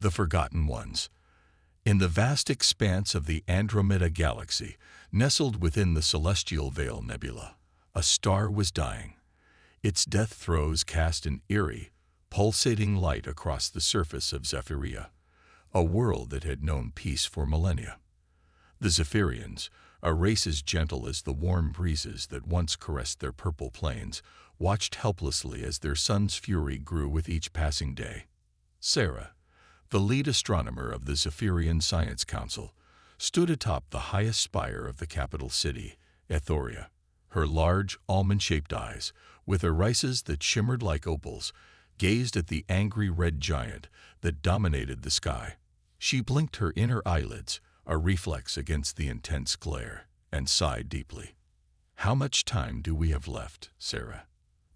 The Forgotten Ones. In the vast expanse of the Andromeda Galaxy, nestled within the Celestial Veil Nebula, a star was dying. Its death throes cast an eerie, pulsating light across the surface of Zephyria, a world that had known peace for millennia. The Zephyrians, a race as gentle as the warm breezes that once caressed their purple plains, watched helplessly as their sun's fury grew with each passing day. Sarah, the lead astronomer of the Zephyrian Science Council, stood atop the highest spire of the capital city, Ethoria. Her large, almond-shaped eyes, with irises that shimmered like opals, gazed at the angry red giant that dominated the sky. She blinked her inner eyelids, a reflex against the intense glare, and sighed deeply. "How much time do we have left, Sarah?"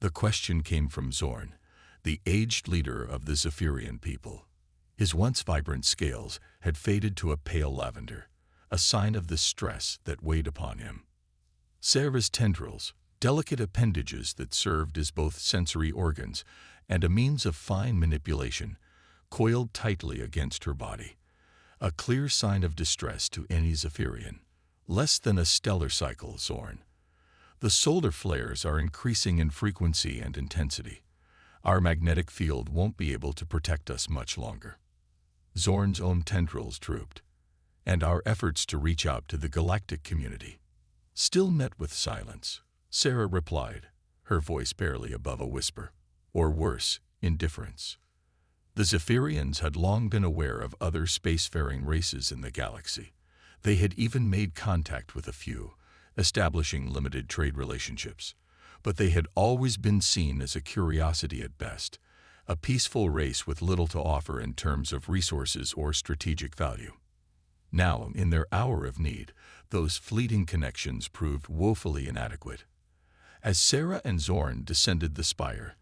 The question came from Zorn, the aged leader of the Zephyrian people. His once vibrant scales had faded to a pale lavender, a sign of the stress that weighed upon him. Sarah's tendrils, delicate appendages that served as both sensory organs and a means of fine manipulation, coiled tightly against her body, a clear sign of distress to any Zephyrian. "Less than a stellar cycle, Zorn. The solar flares are increasing in frequency and intensity. Our magnetic field won't be able to protect us much longer." Zorn's own tendrils drooped, and our efforts to reach out to the galactic community still met with silence. Sarah replied, her voice barely above a whisper, or worse, indifference. The Zephyrians had long been aware of other spacefaring races in the galaxy. They had even made contact with a few, establishing limited trade relationships. But they had always been seen as a curiosity at best, a peaceful race with little to offer in terms of resources or strategic value. Now, in their hour of need, those fleeting connections proved woefully inadequate. As Sarah and Zorn descended the spire,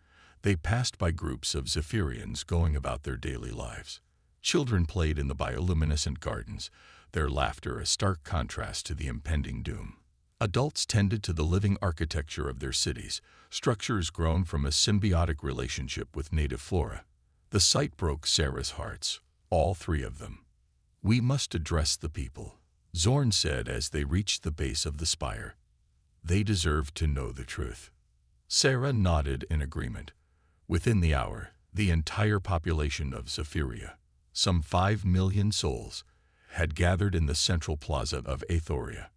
they passed by groups of Zephyrians going about their daily lives. Children played in the bioluminescent gardens, their laughter a stark contrast to the impending doom. Adults tended to the living architecture of their cities, structures grown from a symbiotic relationship with native flora. The sight broke Sarah's hearts, all three of them. "We must address the people," Zorn said as they reached the base of the spire. "They deserve to know the truth." Sarah nodded in agreement. Within the hour, the entire population of Zephyria, some 5 million souls, had gathered in the central plaza of Ethoria.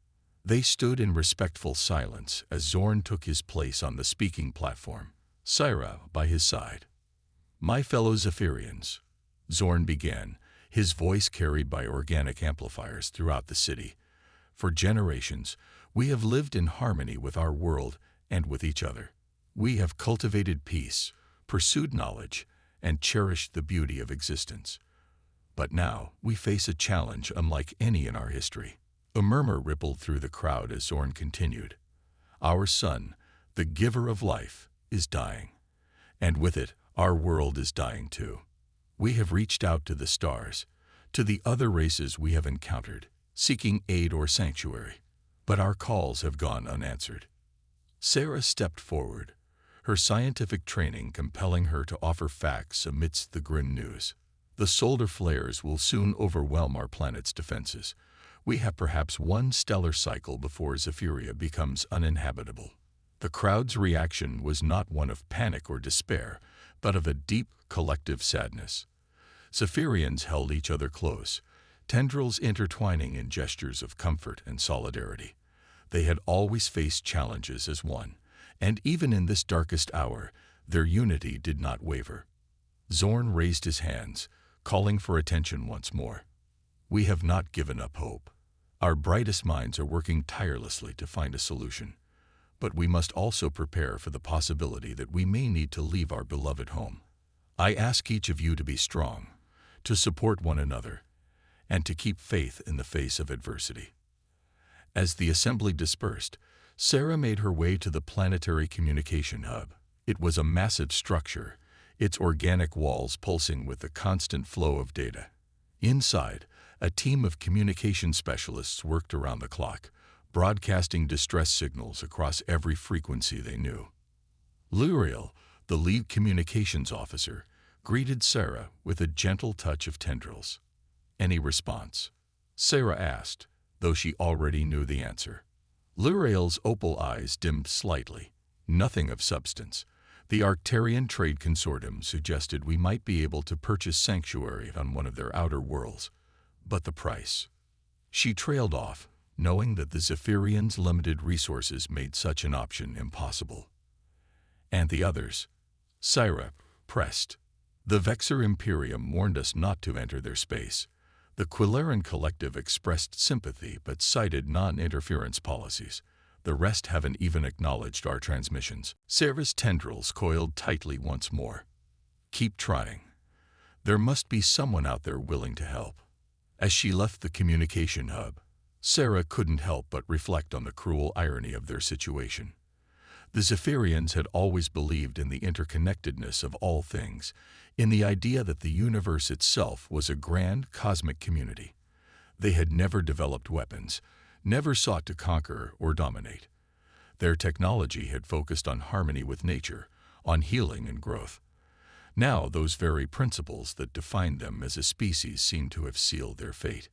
They stood in respectful silence as Zorn took his place on the speaking platform, Sarah by his side. "My fellow Zephyrians," Zorn began, his voice carried by organic amplifiers throughout the city. "For generations, we have lived in harmony with our world and with each other. We have cultivated peace, pursued knowledge, and cherished the beauty of existence. But now we face a challenge unlike any in our history." A murmur rippled through the crowd as Zorn continued. "Our sun, the giver of life, is dying. And with it, our world is dying too. We have reached out to the stars, to the other races we have encountered, seeking aid or sanctuary. But our calls have gone unanswered." Sarah stepped forward, her scientific training compelling her to offer facts amidst the grim news. "The solar flares will soon overwhelm our planet's defenses. We have perhaps one stellar cycle before Zephyria becomes uninhabitable." The crowd's reaction was not one of panic or despair, but of a deep, collective sadness. Zephyrians held each other close, tendrils intertwining in gestures of comfort and solidarity. They had always faced challenges as one, and even in this darkest hour, their unity did not waver. Zorn raised his hands, calling for attention once more. "We have not given up hope. Our brightest minds are working tirelessly to find a solution. But we must also prepare for the possibility that we may need to leave our beloved home. I ask each of you to be strong, to support one another, and to keep faith in the face of adversity." As the assembly dispersed, Sarah made her way to the planetary communication hub. It was a massive structure, its organic walls pulsing with the constant flow of data. Inside, a team of communication specialists worked around the clock, broadcasting distress signals across every frequency they knew. Luriel, the lead communications officer, greeted Sarah with a gentle touch of tendrils. Any response? Sarah asked, though she already knew the answer. Lurael's opal eyes dimmed slightly. Nothing of substance. The Arcturian Trade Consortium suggested we might be able to purchase sanctuary on one of their outer worlds. But the price? She trailed off, knowing that the Zephyrians' limited resources made such an option impossible. And the others? Sarah pressed. The Vexor Imperium warned us not to enter their space. The Quillaran Collective expressed sympathy but cited non-interference policies. The rest haven't even acknowledged our transmissions. Sarah's tendrils coiled tightly once more. Keep trying. There must be someone out there willing to help. As she left the communication hub, Sarah couldn't help but reflect on the cruel irony of their situation. The Zephyrians had always believed in the interconnectedness of all things, in the idea that the universe itself was a grand cosmic community. They had never developed weapons, never sought to conquer or dominate. Their technology had focused on harmony with nature, on healing and growth. Now those very principles that defined them as a species seemed to have sealed their fate.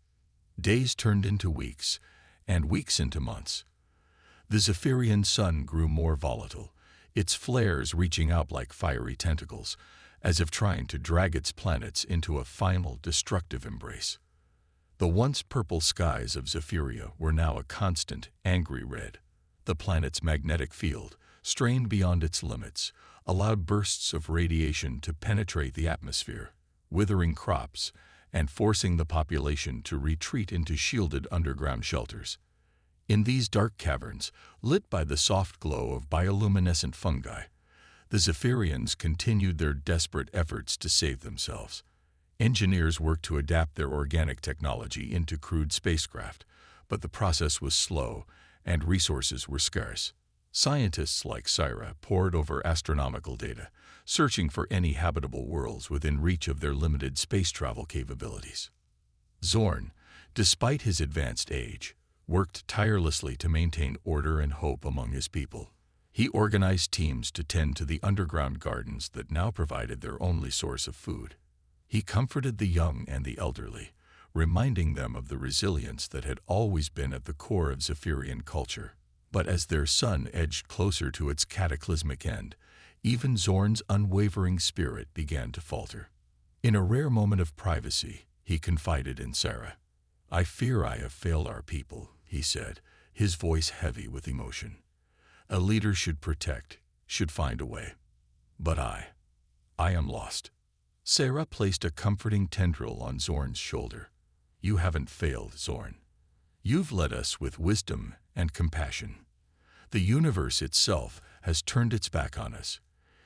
Days turned into weeks, and weeks into months. The Zephyrian sun grew more volatile, its flares reaching out like fiery tentacles, as if trying to drag its planets into a final destructive embrace. The once purple skies of Zephyria were now a constant, angry red. The planet's magnetic field, strained beyond its limits, allowed bursts of radiation to penetrate the atmosphere, withering crops and forcing the population to retreat into shielded underground shelters. In these dark caverns, lit by the soft glow of bioluminescent fungi, the Zephyrians continued their desperate efforts to save themselves. Engineers worked to adapt their organic technology into crude spacecraft, but the process was slow and resources were scarce. Scientists like Sarah pored over astronomical data, searching for any habitable worlds within reach of their limited space travel capabilities. Zorn, despite his advanced age, worked tirelessly to maintain order and hope among his people. He organized teams to tend to the underground gardens that now provided their only source of food. He comforted the young and the elderly, reminding them of the resilience that had always been at the core of Zephyrian culture. But as their sun edged closer to its cataclysmic end, even Zorn's unwavering spirit began to falter. In a rare moment of privacy, he confided in Sarah. "I fear I have failed our people," he said, his voice heavy with emotion. "A leader should protect, should find a way. But I am lost." Sarah placed a comforting tendril on Zorn's shoulder. "You haven't failed, Zorn. You've led us with wisdom and compassion. The universe itself has turned its back on us.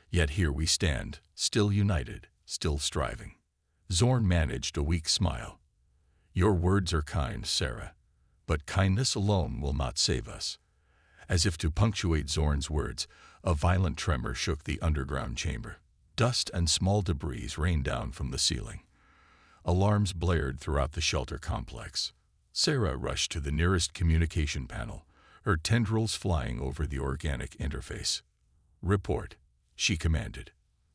Yet here we stand, still united, still striving." Zorn managed a weak smile. "Your words are kind, Sarah, but kindness alone will not save us." As if to punctuate Zorn's words, a violent tremor shook the underground chamber. Dust and small debris rained down from the ceiling. Alarms blared throughout the shelter complex. Sarah rushed to the nearest communication panel, her tendrils flying over the organic interface. "Report," she commanded.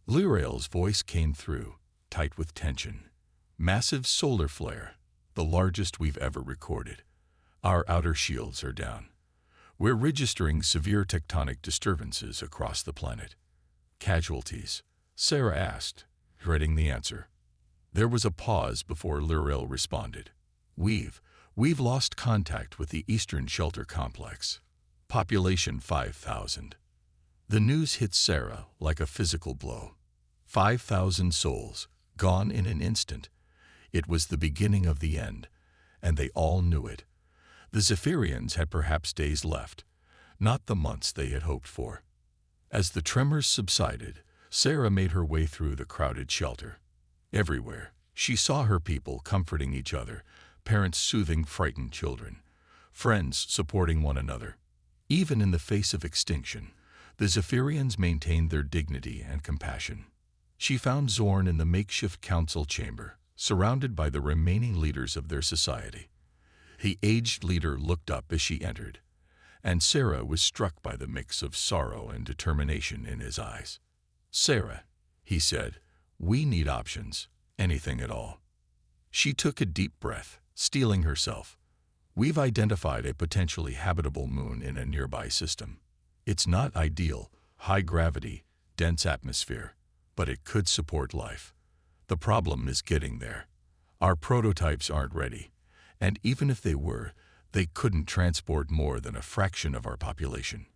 Lurael's voice came through, tight with tension. "Massive solar flare, the largest we've ever recorded. Our outer shields are down. We're registering severe tectonic disturbances across the planet." "Casualties?" Sarah asked, dreading the answer. There was a pause before Lurael responded. We've lost contact with the Eastern Shelter Complex. Population 5,000. The news hit Sarah like a physical blow. 5,000 souls, gone in an instant. It was the beginning of the end, and they all knew it. The Zephyrians had perhaps days left, not the months they had hoped for. As the tremors subsided, Sarah made her way through the crowded shelter. Everywhere, she saw her people comforting each other, parents soothing frightened children, friends supporting one another. Even in the face of extinction, the Zephyrians maintained their dignity and compassion. She found Zorn in the makeshift council chamber, surrounded by the remaining leaders of their society. The aged leader looked up as she entered, and Sarah was struck by the mix of sorrow and determination in his eyes. "Sarah," he said, We need options, anything at all. She took a deep breath, steeling herself. We've identified a potentially habitable moon in a nearby system. It's not ideal, high gravity, dense atmosphere, but it could support life. The problem is getting there. Our prototypes aren't ready, and even if they were, they couldn't transport more than a fraction of our population.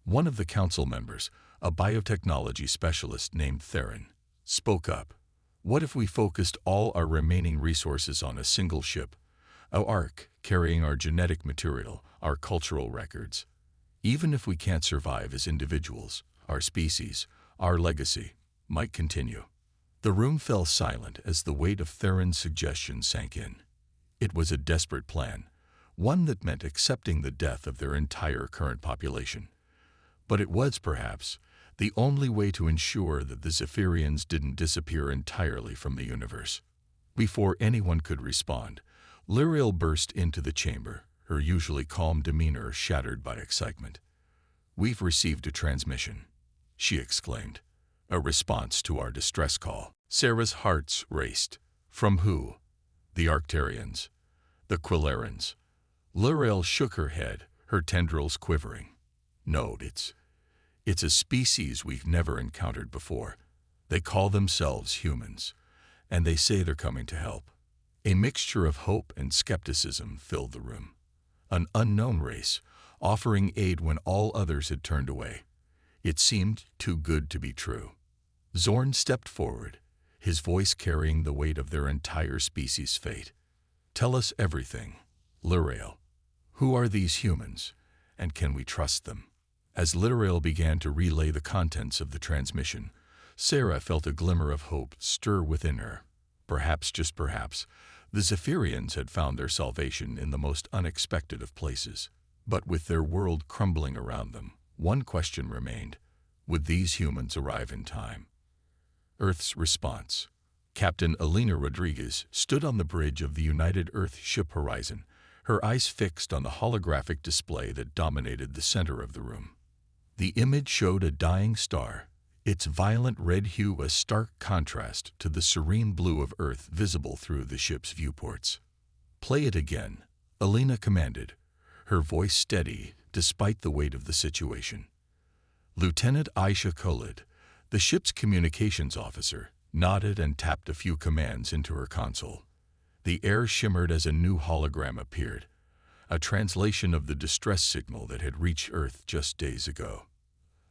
One of the council members, a biotechnology specialist named Theron, spoke up. What if we focused all our remaining resources on a single ship, an Ark carrying our genetic material, our cultural records? Even if we can't survive as individuals, our species, our legacy, might continue. The room fell silent as the weight of Theron's suggestion sank in. It was a desperate plan, one that meant accepting the death of their entire current population. But it was, perhaps, the only way to ensure that the Zephyrians didn't disappear entirely from the universe. Before anyone could respond, Lyriel burst into the chamber, her usually calm demeanor shattered by excitement. "We've received a transmission," she exclaimed. "A response to our distress call." Sarah's heart raced. From who? The Arcturians? The Quillerans? Lyriel shook her head, her tendrils quivering. "No, it's a species we've never encountered before. They call themselves humans, and they say they're coming to help." A mixture of hope and skepticism filled the room. An unknown race, offering aid when all others had turned away. It seemed too good to be true. Zorn stepped forward, his voice carrying the weight of their entire species' fate. "Tell us everything, Lyriel. Who are these humans, and can we trust them?" As Lyriel began to relay the contents of the transmission, Sarah felt a glimmer of hope stir within her. Perhaps, just perhaps, the Zephyrians had found their salvation in the most unexpected of places. But with their world crumbling around them, one question remained. Would these humans arrive in time? Earth's response. Captain Elena Rodriguez stood on the bridge of the United Earth ship Horizon, her eyes fixed on the holographic display that dominated the center of the room. The image showed a dying star, its violent red hue a stark contrast to the serene blue of Earth visible through the ship's viewports. "Play it again," Elena commanded, her voice steady despite the weight of the situation. Lieutenant Aisha Khalid, the ship's communications officer, nodded and tapped a few commands into her console. The air shimmered as a new hologram appeared, a translation of the distress signal that had reached Earth just days ago.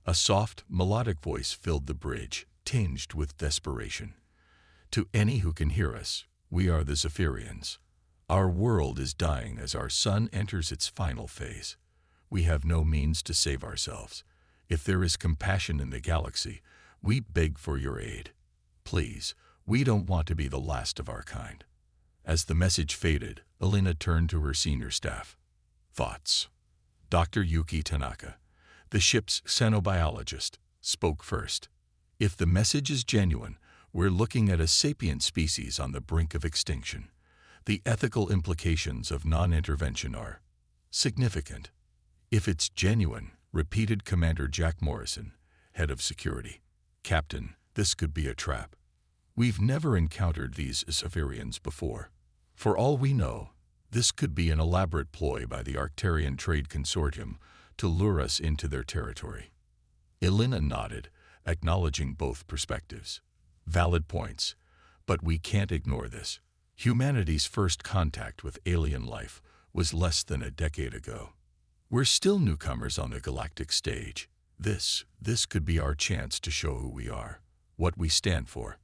A soft, melodic voice filled the bridge, tinged with desperation. "To any who can hear us, we are the Zephyrians. Our world is dying as our sun enters its final phase. We have no means to save ourselves. If there is compassion in the galaxy, we beg for your aid. Please, we don't want to be the last of our kind." As the message faded, Elena turned to her senior staff. "Thoughts?" Dr. Yuki Tanaka, the ship's xenobiologist, spoke first. "If the message is genuine, we're looking at a sapient species on the brink of extinction. The ethical implications of non-intervention are significant." "If it's genuine," repeated Commander Jack Morrison, head of security. "Captain, this could be a trap. We've never encountered these Zephyrians before. For all we know, this could be an elaborate ploy by the Arcturian Trade Consortium to lure us into their territory." Elena nodded, acknowledging both perspectives. "Valid points, but we can't ignore this. Humanity's first contact with alien life was less than a decade ago. We're still newcomers on the galactic stage. This could be our chance to show who we are, what we stand for."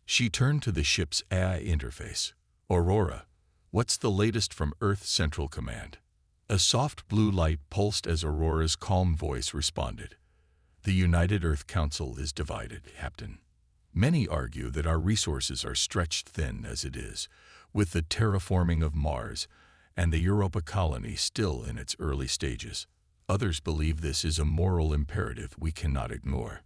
She turned to the ship's AI interface. "Aurora, what's the latest from Earth Central Command?" A soft blue light pulsed as Aurora's calm voice responded. "The United Earth Council is divided, Captain. Many argue that our resources are stretched thin as it is, with the terraforming of Mars and the Europa colony still in its early stages. Others believe this is a moral imperative we cannot ignore."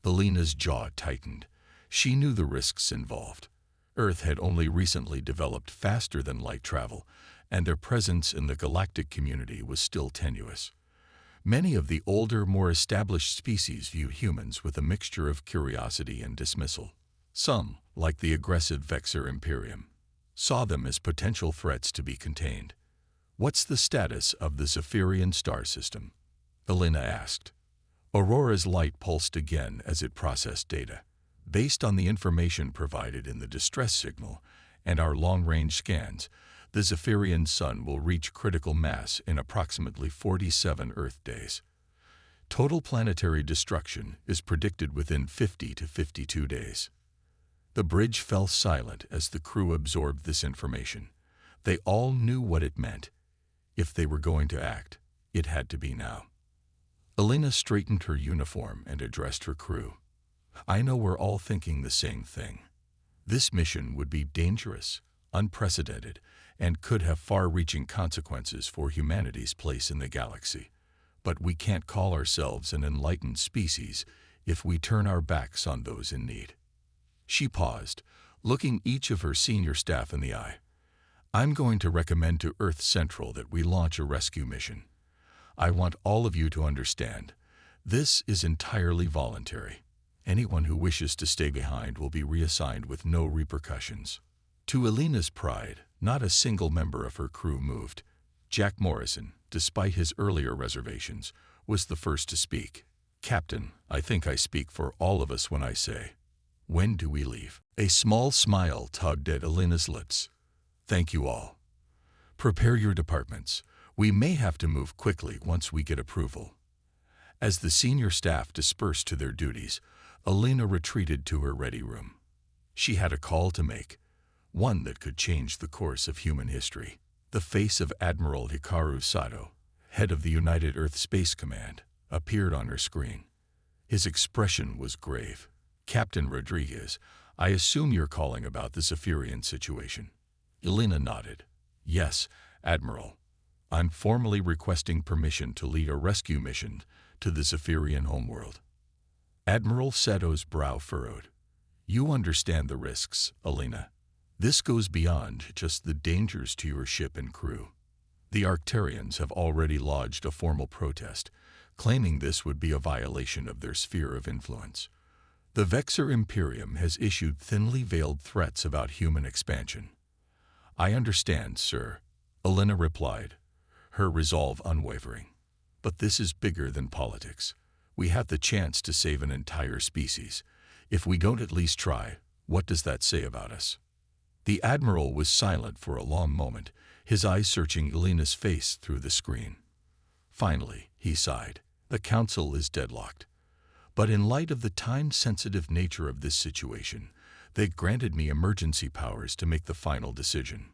Elena's jaw tightened. She knew the risks involved. Earth had only recently developed faster-than-light travel, and their presence in the galactic community was still tenuous. Many of the older, more established species view humans with a mixture of curiosity and dismissal. Some, like the aggressive Vexor Imperium, saw them as potential threats to be contained. "What's the status of the Zephyrian star system?" Elena asked. Aurora's light pulsed again as it processed data. "Based on the information provided in the distress signal and our long-range scans, the Zephyrian sun will reach critical mass in approximately 47 Earth days. Total planetary destruction is predicted within 50 to 52 days." The bridge fell silent as the crew absorbed this information. They all knew what it meant. If they were going to act, it had to be now. Elena straightened her uniform and addressed her crew. "I know we're all thinking the same thing. This mission would be dangerous, unprecedented, and could have far-reaching consequences for humanity's place in the galaxy. But we can't call ourselves an enlightened species if we turn our backs on those in need." She paused, looking each of her senior staff in the eye. "I'm going to recommend to Earth Central that we launch a rescue mission. I want all of you to understand, this is entirely voluntary. Anyone who wishes to stay behind will be reassigned with no repercussions." To Elena's pride, not a single member of her crew moved. Jack Morrison, despite his earlier reservations, was the first to speak. "Captain, I think I speak for all of us when I say, when do we leave?" A small smile tugged at Elena's lips. "Thank you all. Prepare your departments. We may have to move quickly once we get approval." As the senior staff dispersed to their duties, Elena retreated to her ready room. She had a call to make, one that could change the course of human history. The face of Admiral Hikaru Sato, head of the United Earth Space Command, appeared on her screen. His expression was grave. "Captain Rodriguez, I assume you're calling about the Zephyrian situation." Elena nodded. "Yes, Admiral. I'm formally requesting permission to lead a rescue mission to the Zephyrian homeworld." Admiral Sato's brow furrowed. "You understand the risks, Elena. This goes beyond just the dangers to your ship and crew. The Arcturians have already lodged a formal protest, claiming this would be a violation of their sphere of influence. The Vexor Imperium has issued thinly veiled threats about human expansion." "I understand, sir," Elena replied, her resolve unwavering. "But this is bigger than politics. We have the chance to save an entire species. If we don't at least try, what does that say about us?" The Admiral was silent for a long moment, his eyes searching Elena's face through the screen. Finally, he sighed. "The Council is deadlocked. But in light of the time-sensitive nature of this situation, they granted me emergency powers to make the final decision."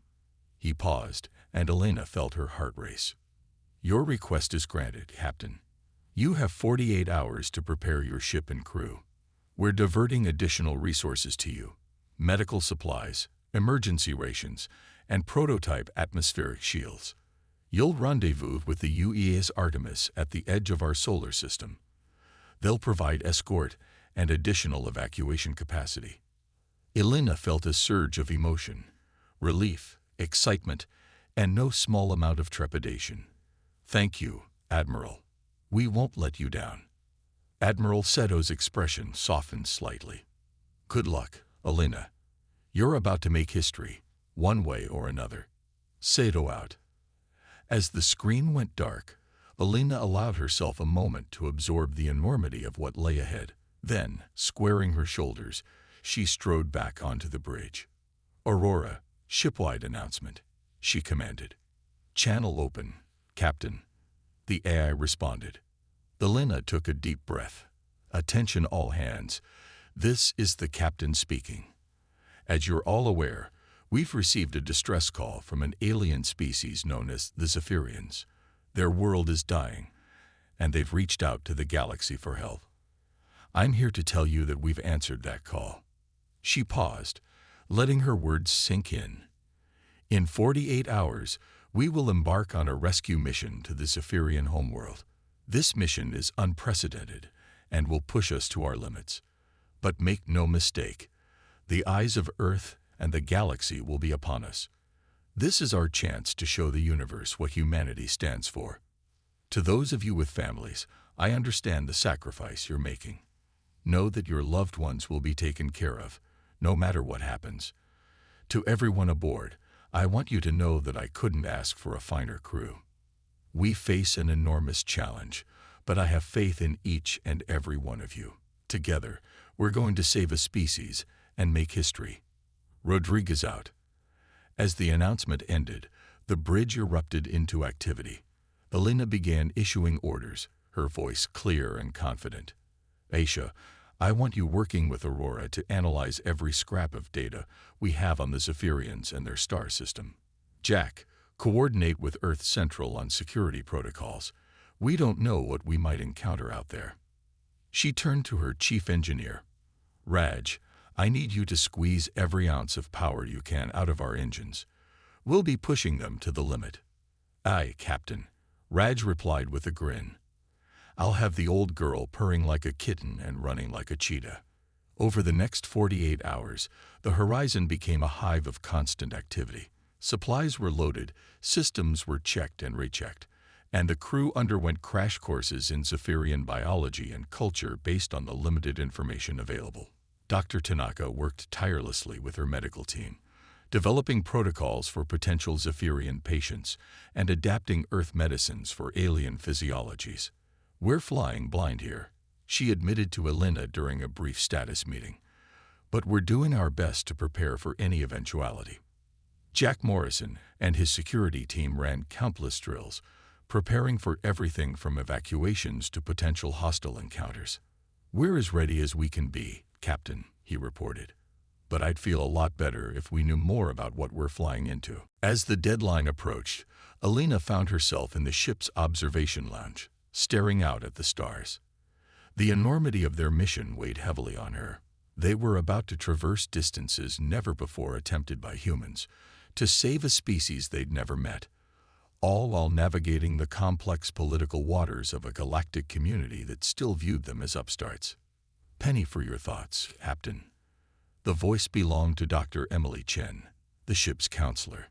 He paused, and Elena felt her heart race. "Your request is granted, Captain. You have 48 hours to prepare your ship and crew. We're diverting additional resources to you: medical supplies, emergency rations, and prototype atmospheric shields. You'll rendezvous with the UEA's Artemis at the edge of our solar system. They'll provide escort and additional evacuation capacity." Elena felt a surge of emotion, relief, excitement, and no small amount of trepidation. "Thank you, Admiral. We won't let you down." Admiral Sato's expression softened slightly. "Good luck, Elena. You're about to make history, one way or another." Sato out. As the screen went dark, Elena allowed herself a moment to absorb the enormity of what lay ahead. Then, squaring her shoulders, she strode back onto the bridge. "Aurora, shipwide announcement," she commanded. "Channel open, Captain." The AI responded. Elena took a deep breath. "Attention all hands. This is the captain speaking. As you're all aware, we've received a distress call from an alien species known as the Zephyrians. Their world is dying, and they've reached out to the galaxy for help. I'm here to tell you that we've answered that call." She paused, letting her words sink in. "In 48 hours, we will embark on a rescue mission to the Zephyrian homeworld. This mission is unprecedented and will push us to our limits. But make no mistake, the eyes of Earth and the galaxy will be upon us. This is our chance to show the universe what humanity stands for. To those of you with families, I understand the sacrifice you're making. Know that your loved ones will be taken care of, no matter what happens. To everyone aboard, I want you to know that I couldn't ask for a finer crew. We face an enormous challenge, but I have faith in each and every one of you. Together, we're going to save a species and make history. Rodriguez out. As the announcement ended, the bridge erupted into activity. Elena began issuing orders, her voice clear and confident. Aisha, I want you working with Aurora to analyze every scrap of data we have on the Zephyrians and their star system. Jack, coordinate with Earth Central on security protocols. We don't know what we might encounter out there. She turned to her chief engineer. Raj, I need you to squeeze every ounce of power you can out of our engines. We'll be pushing them to the limit. Aye, Captain, Raj replied with a grin. I'll have the old girl purring like a kitten and running like a cheetah. Over the next 48 hours, the horizon became a hive of constant activity. Supplies were loaded, systems were checked and rechecked, and the crew underwent crash courses in Zephyrian biology and culture based on the limited information available. Dr. Tanaka worked tirelessly with her medical team, developing protocols for potential Zephyrian patients and adapting Earth medicines for alien physiologies. We're flying blind here, she admitted to Elena during a brief status meeting, but we're doing our best to prepare for any eventuality. Jack Morrison and his security team ran countless drills, preparing for everything from evacuations to potential hostile encounters. We're as ready as we can be, Captain, he reported. But I'd feel a lot better if we knew more about what we're flying into. As the deadline approached, Elena found herself in the ship's observation lounge, staring out at the stars. The enormity of their mission weighed heavily on her. They were about to traverse distances never before attempted by humans, to save a species they'd never met, all while navigating the complex political waters of a galactic community that still viewed them as upstarts. Penny for your thoughts, Captain. The voice belonged to Dr. Emily Chen, the ship's counselor.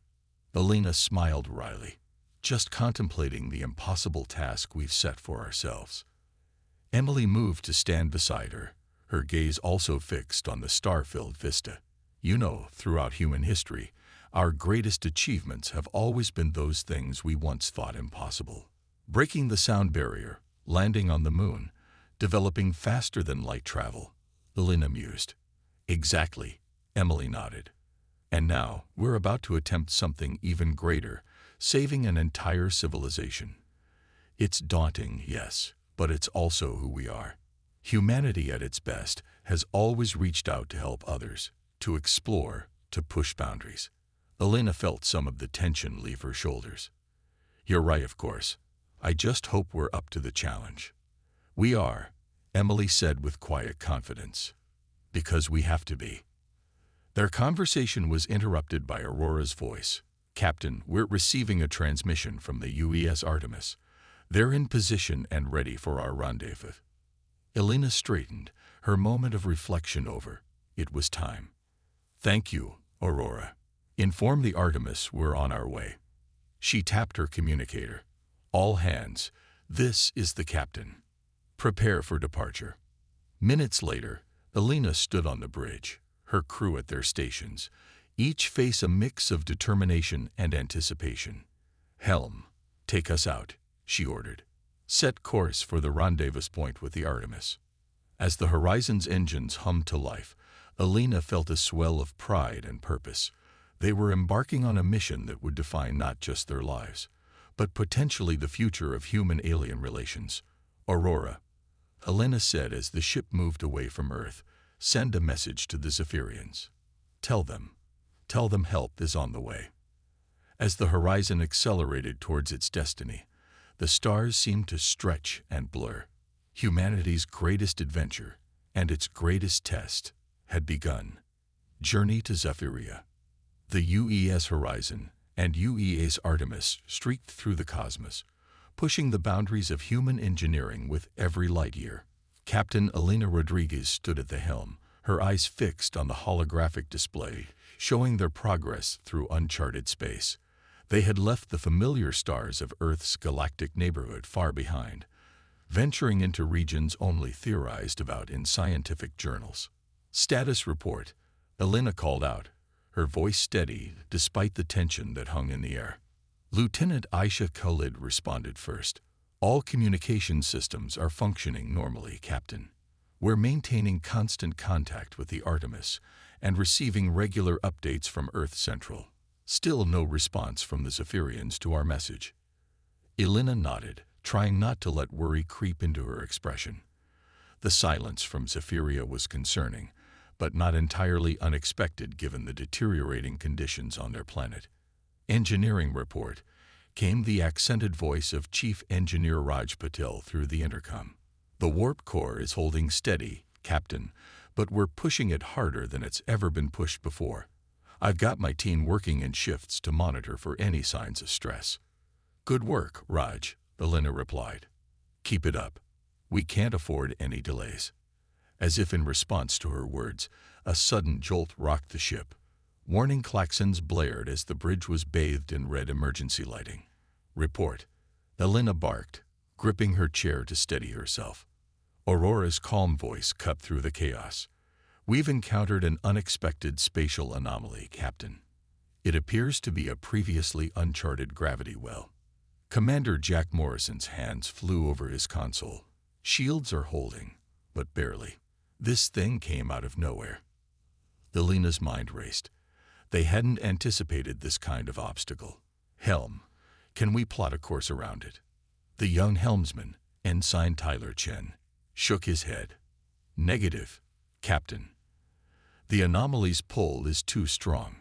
Elena smiled wryly, just contemplating the impossible task we've set for ourselves. Emily moved to stand beside her, her gaze also fixed on the star-filled vista. You know, throughout human history, our greatest achievements have always been those things we once thought impossible. Breaking the sound barrier, landing on the moon, developing faster than light travel, Elena mused. Exactly, Emily nodded. And now, we're about to attempt something even greater, saving an entire civilization. It's daunting, yes, but it's also who we are. Humanity at its best has always reached out to help others, to explore, to push boundaries. Elena felt some of the tension leave her shoulders. You're right, of course. I just hope we're up to the challenge. We are, Emily said with quiet confidence. Because we have to be. Their conversation was interrupted by Aurora's voice. Captain, we're receiving a transmission from the UES Artemis. They're in position and ready for our rendezvous. Elena straightened, her moment of reflection over. It was time. Thank you, Aurora. Inform the Artemis we're on our way. She tapped her communicator. All hands, this is the captain. Prepare for departure. Minutes later, Elena stood on the bridge, her crew at their stations, each face a mix of determination and anticipation. Helm, take us out, she ordered. Set course for the rendezvous point with the Artemis. As the Horizon's engines hummed to life, Elena felt a swell of pride and purpose. They were embarking on a mission that would define not just their lives, but potentially the future of human-alien relations. Aurora, Elena said as the ship moved away from Earth, send a message to the Zephyrians. Tell them help is on the way. As the horizon accelerated towards its destiny, the stars seemed to stretch and blur. Humanity's greatest adventure and its greatest test had begun. Journey to Zephyria. The UES Horizon and UES Artemis streaked through the cosmos, pushing the boundaries of human engineering with every light year. Captain Elena Rodriguez stood at the helm, her eyes fixed on the holographic display, showing their progress through uncharted space. They had left the familiar stars of Earth's galactic neighborhood far behind, venturing into regions only theorized about in scientific journals. Status report. Elena called out, her voice steady despite the tension that hung in the air. Lieutenant Aisha Khalid responded first. All communication systems are functioning normally, Captain. We're maintaining constant contact with the Artemis and receiving regular updates from Earth Central. Still no response from the Zephyrians to our message. Elena nodded, trying not to let worry creep into her expression. The silence from Zephyria was concerning, but not entirely unexpected given the deteriorating conditions on their planet. Engineering report, came the accented voice of Chief Engineer Raj Patel through the intercom. The warp core is holding steady, Captain, but we're pushing it harder than it's ever been pushed before. I've got my team working in shifts to monitor for any signs of stress. Good work, Raj, Elena replied. Keep it up. We can't afford any delays. As if in response to her words, a sudden jolt rocked the ship. Warning klaxons blared as the bridge was bathed in red emergency lighting. Report. Elena barked, gripping her chair to steady herself. Aurora's calm voice cut through the chaos. We've encountered an unexpected spatial anomaly, Captain. It appears to be a previously uncharted gravity well. Commander Jack Morrison's hands flew over his console. Shields are holding, but barely. This thing came out of nowhere. Elena's mind raced. They hadn't anticipated this kind of obstacle. Helm, can we plot a course around it? The young helmsman, Ensign Tyler Chen, shook his head. Negative, Captain. The anomaly's pull is too strong.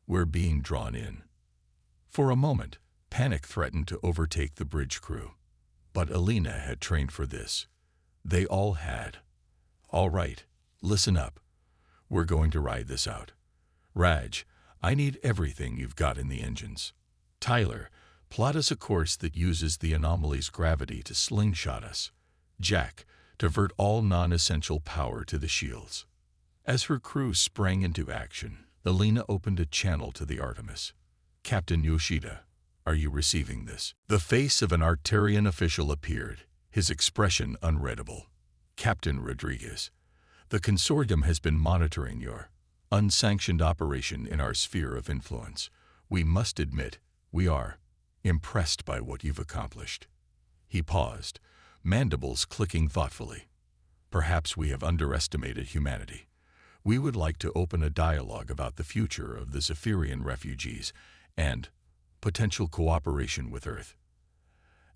We're being drawn in. For a moment, panic threatened to overtake the bridge crew. But Elena had trained for this. They all had. All right, listen up. We're going to ride this out. Raj, I need everything you've got in the engines. Tyler, plot us a course that uses the anomaly's gravity to slingshot us. Jack, divert all non-essential power to the shields. As her crew sprang into action, Elena opened a channel to the Artemis. Captain Yoshida, are you receiving this? The face of an Arcturian official appeared, his expression unreadable. Captain Rodriguez, the consortium has been monitoring your unsanctioned operation in our sphere of influence. We must admit, we are impressed by what you've accomplished. He paused, mandibles clicking thoughtfully. Perhaps we have underestimated humanity. We would like to open a dialogue about the future of the Zephyrian refugees and potential cooperation with Earth.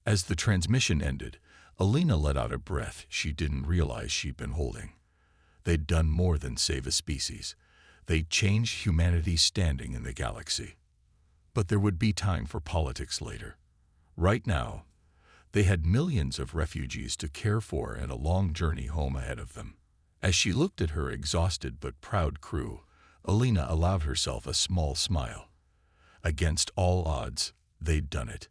As the transmission ended, Elena let out a breath she didn't realize she'd been holding. They'd done more than save a species. They'd changed humanity's standing in the galaxy. But there would be time for politics later. Right now, they had millions of refugees to care for and a long journey home ahead of them. As she looked at her exhausted but proud crew, Elena allowed herself a small smile. Against all odds, they'd done it.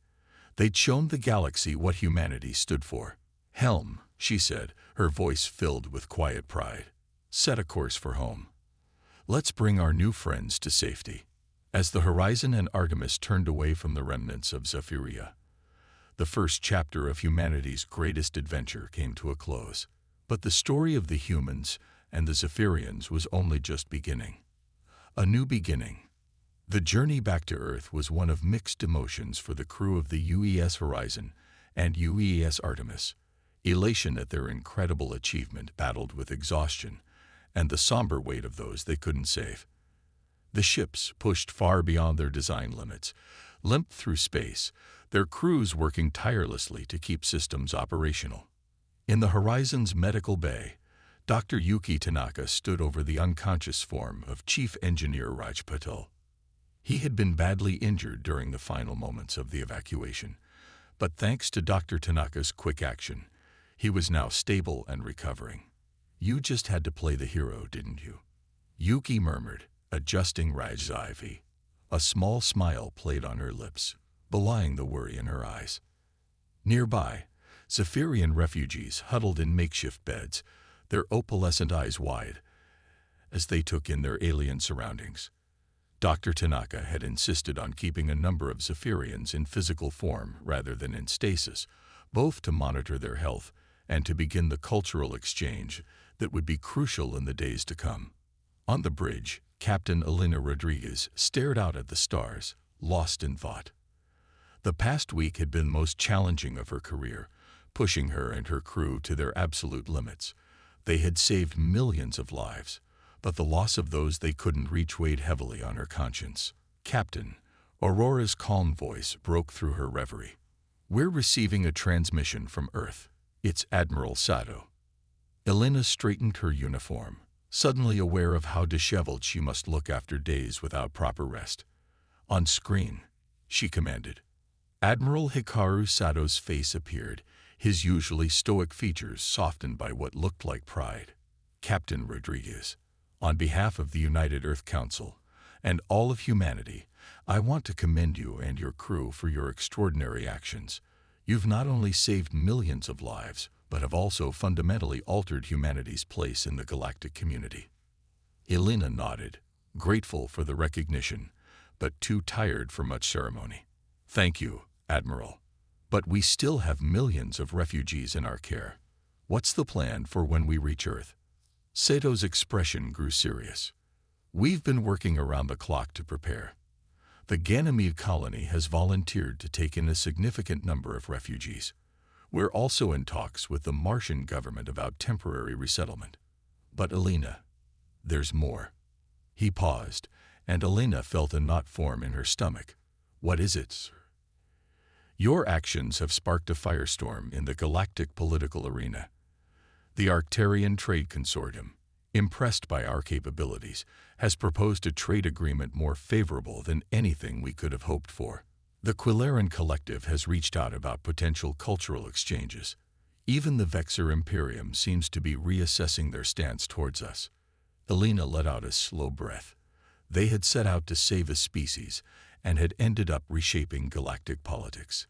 They'd shown the galaxy what humanity stood for. Helm, she said, her voice filled with quiet pride. Set a course for home. Let's bring our new friends to safety. As the Horizon and Artemis turned away from the remnants of Zephyria, the first chapter of humanity's greatest adventure came to a close. But the story of the humans and the Zephyrians was only just beginning. A new beginning. The journey back to Earth was one of mixed emotions for the crew of the UES Horizon and UES Artemis. Elation at their incredible achievement battled with exhaustion and the somber weight of those they couldn't save. The ships, pushed far beyond their design limits, limped through space, their crews working tirelessly to keep systems operational. In the Horizon's medical bay, Dr. Yuki Tanaka stood over the unconscious form of Chief Engineer Raj Patel. He had been badly injured during the final moments of the evacuation, but thanks to Dr. Tanaka's quick action, he was now stable and recovering. You just had to play the hero, didn't you? Yuki murmured, adjusting Raj's IV. A small smile played on her lips, belying the worry in her eyes. Nearby, Zephyrian refugees huddled in makeshift beds, their opalescent eyes wide, as they took in their alien surroundings. Dr. Tanaka had insisted on keeping a number of Zephyrians in physical form rather than in stasis, both to monitor their health and to begin the cultural exchange that would be crucial in the days to come. On the bridge, Captain Elena Rodriguez stared out at the stars, lost in thought. The past week had been the most challenging of her career, pushing her and her crew to their absolute limits. They had saved millions of lives, but the loss of those they couldn't reach weighed heavily on her conscience. Captain, Aurora's calm voice broke through her reverie. "We're receiving a transmission from Earth. It's Admiral Sato." Elena straightened her uniform, suddenly aware of how disheveled she must look after days without proper rest. "On screen," she commanded. Admiral Hikaru Sato's face appeared, his usually stoic features softened by what looked like pride. "Captain Rodriguez, on behalf of the United Earth Council and all of humanity, I want to commend you and your crew for your extraordinary actions. You've not only saved millions of lives, but have also fundamentally altered humanity's place in the galactic community." Elena nodded, grateful for the recognition, but too tired for much ceremony. "Thank you, Admiral. But we still have millions of refugees in our care. What's the plan for when we reach Earth?" Sato's expression grew serious. "We've been working around the clock to prepare. The Ganymede colony has volunteered to take in a significant number of refugees. We're also in talks with the Martian government about temporary resettlement. But Elena, there's more." He paused, and Elena felt a knot form in her stomach. "What is it, sir?" "Your actions have sparked a firestorm in the galactic political arena. The Arcturian Trade Consortium, impressed by our capabilities, has proposed a trade agreement more favorable than anything we could have hoped for. The Quillaran Collective has reached out about potential cultural exchanges. Even the Vexor Imperium seems to be reassessing their stance towards us." Elena let out a slow breath. They had set out to save a species and had ended up reshaping galactic politics.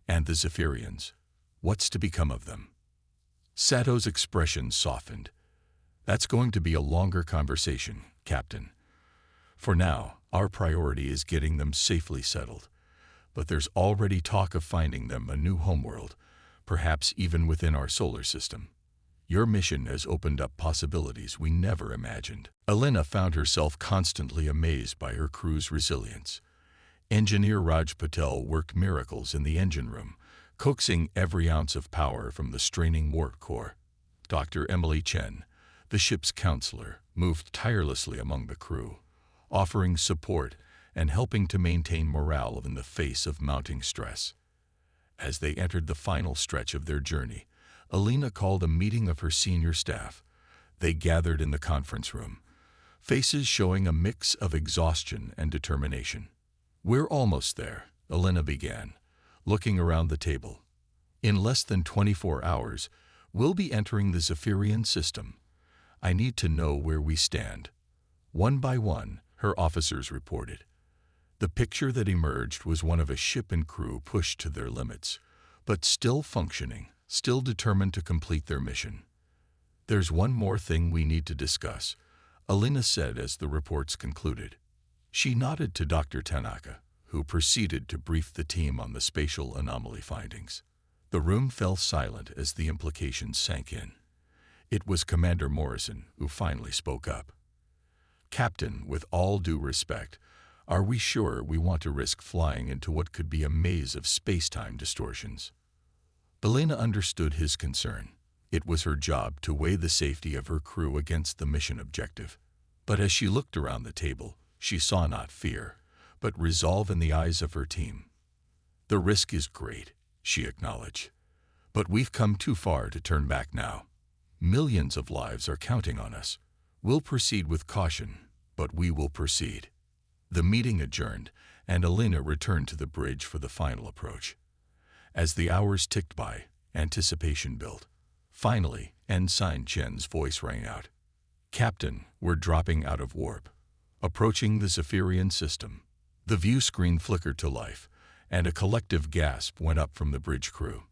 "And the Zephyrians, what's to become of them?" Sato's expression softened. "That's going to be a longer conversation, Captain. For now, our priority is getting them safely settled. But there's already talk of finding them a new homeworld, perhaps even within our solar system. Your mission has opened up possibilities we never imagined." Elena found herself constantly amazed by her crew's resilience. Engineer Raj Patel worked miracles in the engine room, coaxing every ounce of power from the straining warp core. Dr. Emily Chen, the ship's counselor, moved tirelessly among the crew, offering support and helping to maintain morale in the face of mounting stress. As they entered the final stretch of their journey, Elena called a meeting of her senior staff. They gathered in the conference room, faces showing a mix of exhaustion and determination. "We're almost there," Elena began, looking around the table. "In less than 24 hours, we'll be entering the Zephyrian system. I need to know where we stand." One by one, her officers reported. The picture that emerged was one of a ship and crew pushed to their limits, but still functioning, still determined to complete their mission. "There's one more thing we need to discuss," Elena said as the reports concluded. She nodded to Dr. Tanaka, who proceeded to brief the team on the spatial anomaly findings. The room fell silent as the implications sank in. It was Commander Morrison who finally spoke up. "Captain, with all due respect, are we sure we want to risk flying into what could be a maze of space-time distortions?" Elena understood his concern. It was her job to weigh the safety of her crew against the mission objective. But as she looked around the table, she saw not fear, but resolve in the eyes of her team. "The risk is great," she acknowledged. "But we've come too far to turn back now. Millions of lives are counting on us. We'll proceed with caution, but we will proceed." The meeting adjourned, and Elena returned to the bridge for the final approach. As the hours ticked by, anticipation built. Finally, Ensign Chen's voice rang out. "Captain, we're dropping out of warp, approaching the Zephyrian system." The view screen flickered to life, and a collective gasp went up from the bridge crew.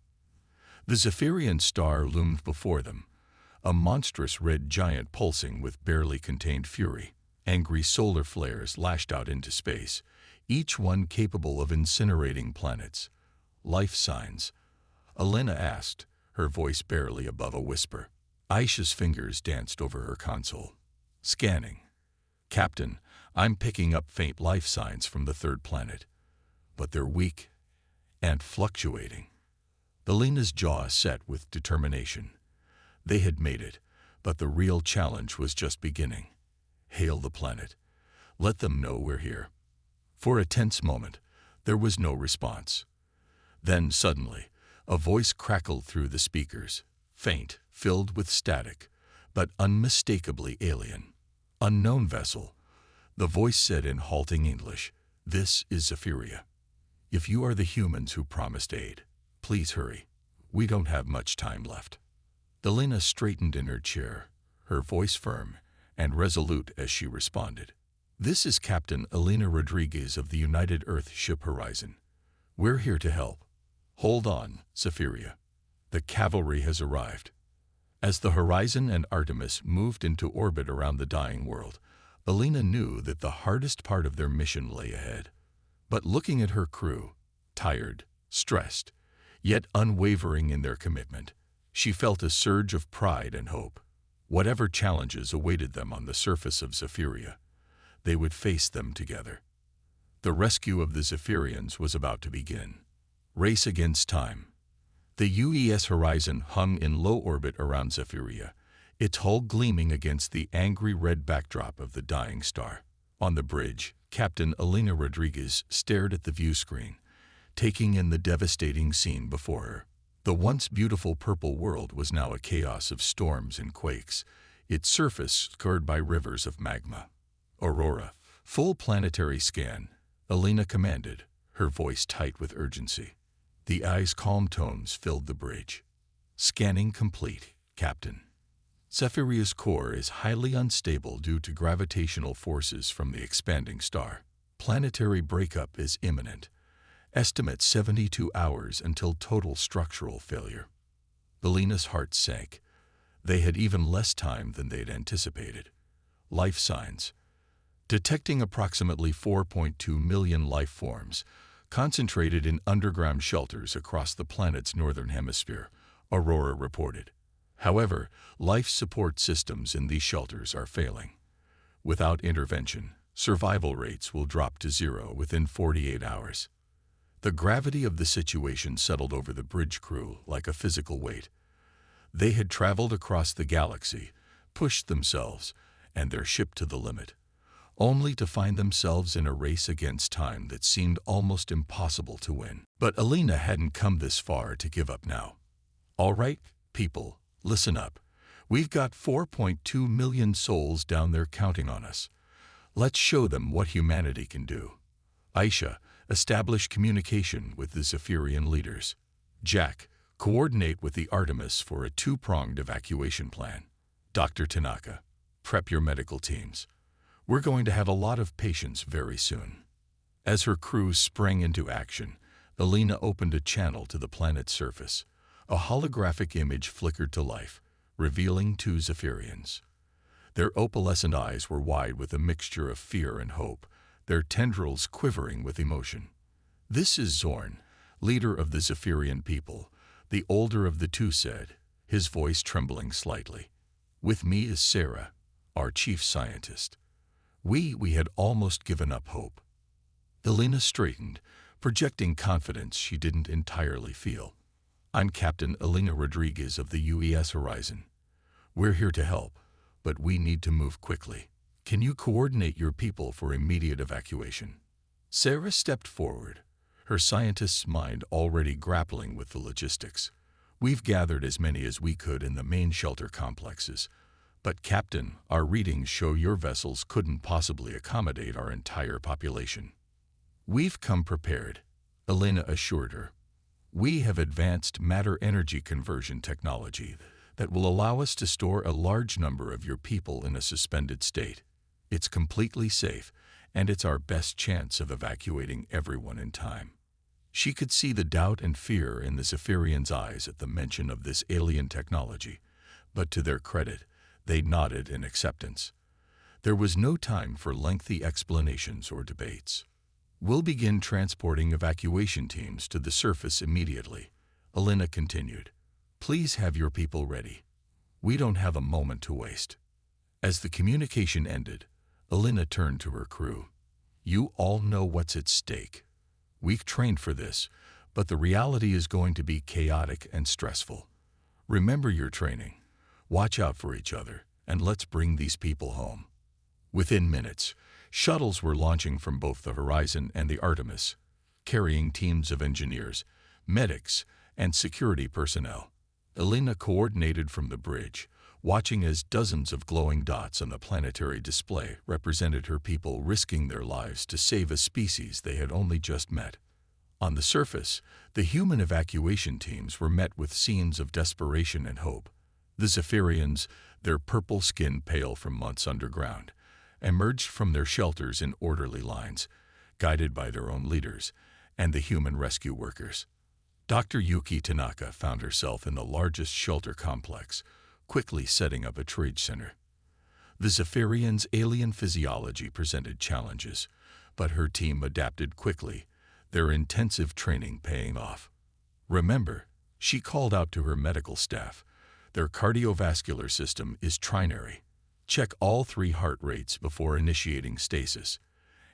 The Zephyrian star loomed before them, a monstrous red giant pulsing with barely contained fury. Angry solar flares lashed out into space, each one capable of incinerating planets. "Life signs?" Elena asked, her voice barely above a whisper. Aisha's fingers danced over her console. "Scanning." "Captain, I'm picking up faint life signs from the third planet, but they're weak and fluctuating." Alina's jaw set with determination. They had made it, but the real challenge was just beginning. Hail the planet. Let them know we're here. For a tense moment, there was no response. Then suddenly, a voice crackled through the speakers, faint, filled with static, but unmistakably alien. "Unknown vessel," the voice said in halting English. "This is Zephyria. If you are the humans who promised aid, please hurry. We don't have much time left." Alina straightened in her chair, her voice firm and resolute as she responded. "This is Captain Alina Rodriguez of the United Earth Ship Horizon. We're here to help. Hold on, Zephyria. The cavalry has arrived." As the Horizon and Artemis moved into orbit around the dying world, Alina knew that the hardest part of their mission lay ahead. But looking at her crew, tired, stressed, yet unwavering in their commitment, she felt a surge of pride and hope. Whatever challenges awaited them on the surface of Zephyria, they would face them together. The rescue of the Zephyrians was about to begin. Race against time. The UES Horizon hung in low orbit around Zephyria, its hull gleaming against the angry red backdrop of the dying star. On the bridge, Captain Alina Rodriguez stared at the view screen, taking in the devastating scene before her. The once beautiful purple world was now a chaos of storms and quakes, its surface scarred by rivers of magma. "Aurora, full planetary scan," Alina commanded, her voice tight with urgency. The eyes' calm tones filled the bridge. "Scanning complete, Captain. Zephyria's core is highly unstable due to gravitational forces from the expanding star. Planetary breakup is imminent. Estimate 72 hours until total structural failure." Alina's heart sank. They had even less time than they'd anticipated. Life signs. Detecting approximately 4.2 million life forms, concentrated in underground shelters across the planet's northern hemisphere, Aurora reported. However, life support systems in these shelters are failing. Without intervention, survival rates will drop to zero within 48 hours. The gravity of the situation settled over the bridge crew like a physical weight. They had traveled across the galaxy, pushed themselves and their ship to the limit, only to find themselves in a race against time that seemed almost impossible to win. But Alina hadn't come this far to give up now. "All right, people, listen up. We've got 4.2 million souls down there counting on us. Let's show them what humanity can do. Aisha, establish communication with the Zephyrian leaders. Jack, coordinate with the Artemis for a two-pronged evacuation plan. Dr. Tanaka, prep your medical teams. We're going to have a lot of patients very soon." As her crew sprang into action, Alina opened a channel to the planet's surface. A holographic image flickered to life, revealing two Zephyrians. Their opalescent eyes were wide with a mixture of fear and hope, their tendrils quivering with emotion. "This is Zorn, leader of the Zephyrian people," the older of the two said, his voice trembling slightly. "With me is Sarah, our chief scientist. We had almost given up hope." Alina straightened, projecting confidence she didn't entirely feel. "I'm Captain Alina Rodriguez of the UES Horizon. We're here to help, but we need to move quickly. Can you coordinate your people for immediate evacuation?" Sarah stepped forward, her scientist's mind already grappling with the logistics. "We've gathered as many as we could in the main shelter complexes. But, Captain, our readings show your vessels couldn't possibly accommodate our entire population." "We've come prepared," Alina assured her. "We have advanced matter-energy conversion technology that will allow us to store a large number of your people in a suspended state. It's completely safe, and it's our best chance of evacuating everyone in time." She could see the doubt and fear in the Zephyrians' eyes at the mention of this alien technology, but to their credit, they nodded in acceptance. There was no time for lengthy explanations or debates. "We'll begin transporting evacuation teams to the surface immediately," Alina continued. "Please have your people ready. We don't have a moment to waste." As the communication ended, Elena turned to her crew. You all know what's at stake. We've trained for this, but the reality is going to be chaotic and stressful. Remember your training. Watch out for each other, and let's bring these people home. Within minutes, shuttles were launching from both the Horizon and the Artemis, carrying teams of engineers, medics, and security personnel. Elena coordinated from the bridge, watching as dozens of glowing dots on the planetary display represented her people risking their lives to save a species they had only just met. On the surface, the human evacuation teams were met with scenes of desperation and hope. The Zephyrians, their purple skin pale from months underground, emerged from their shelters in orderly lines, guided by their own leaders and the human rescue workers. Dr. Yuki Tanaka found herself in the largest shelter complex, quickly setting up a trade center. The Zephyrians' alien physiology presented challenges, but her team adapted quickly, their intensive training paying off. Remember, she called out to her medical staff, their cardiovascular system is trinary. Check all 3 heart rates before initiating stasis,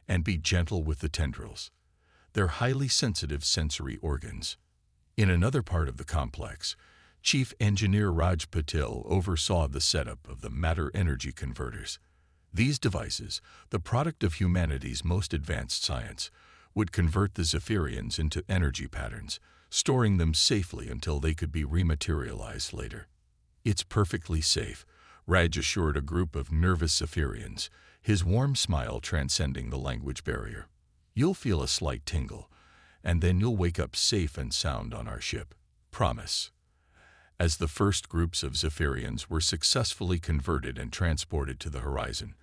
and be gentle with the tendrils. They're highly sensitive sensory organs. In another part of the complex, Chief Engineer Raj Patil oversaw the setup of the matter-energy converters. These devices, the product of humanity's most advanced science, would convert the Zephyrians into energy patterns, storing them safely until they could be rematerialized later. It's perfectly safe, Raj assured a group of nervous Zephyrians, his warm smile transcending the language barrier. You'll feel a slight tingle, and then you'll wake up safe and sound on our ship. Promise. As the first groups of Zephyrians were successfully converted and transported to the Horizon,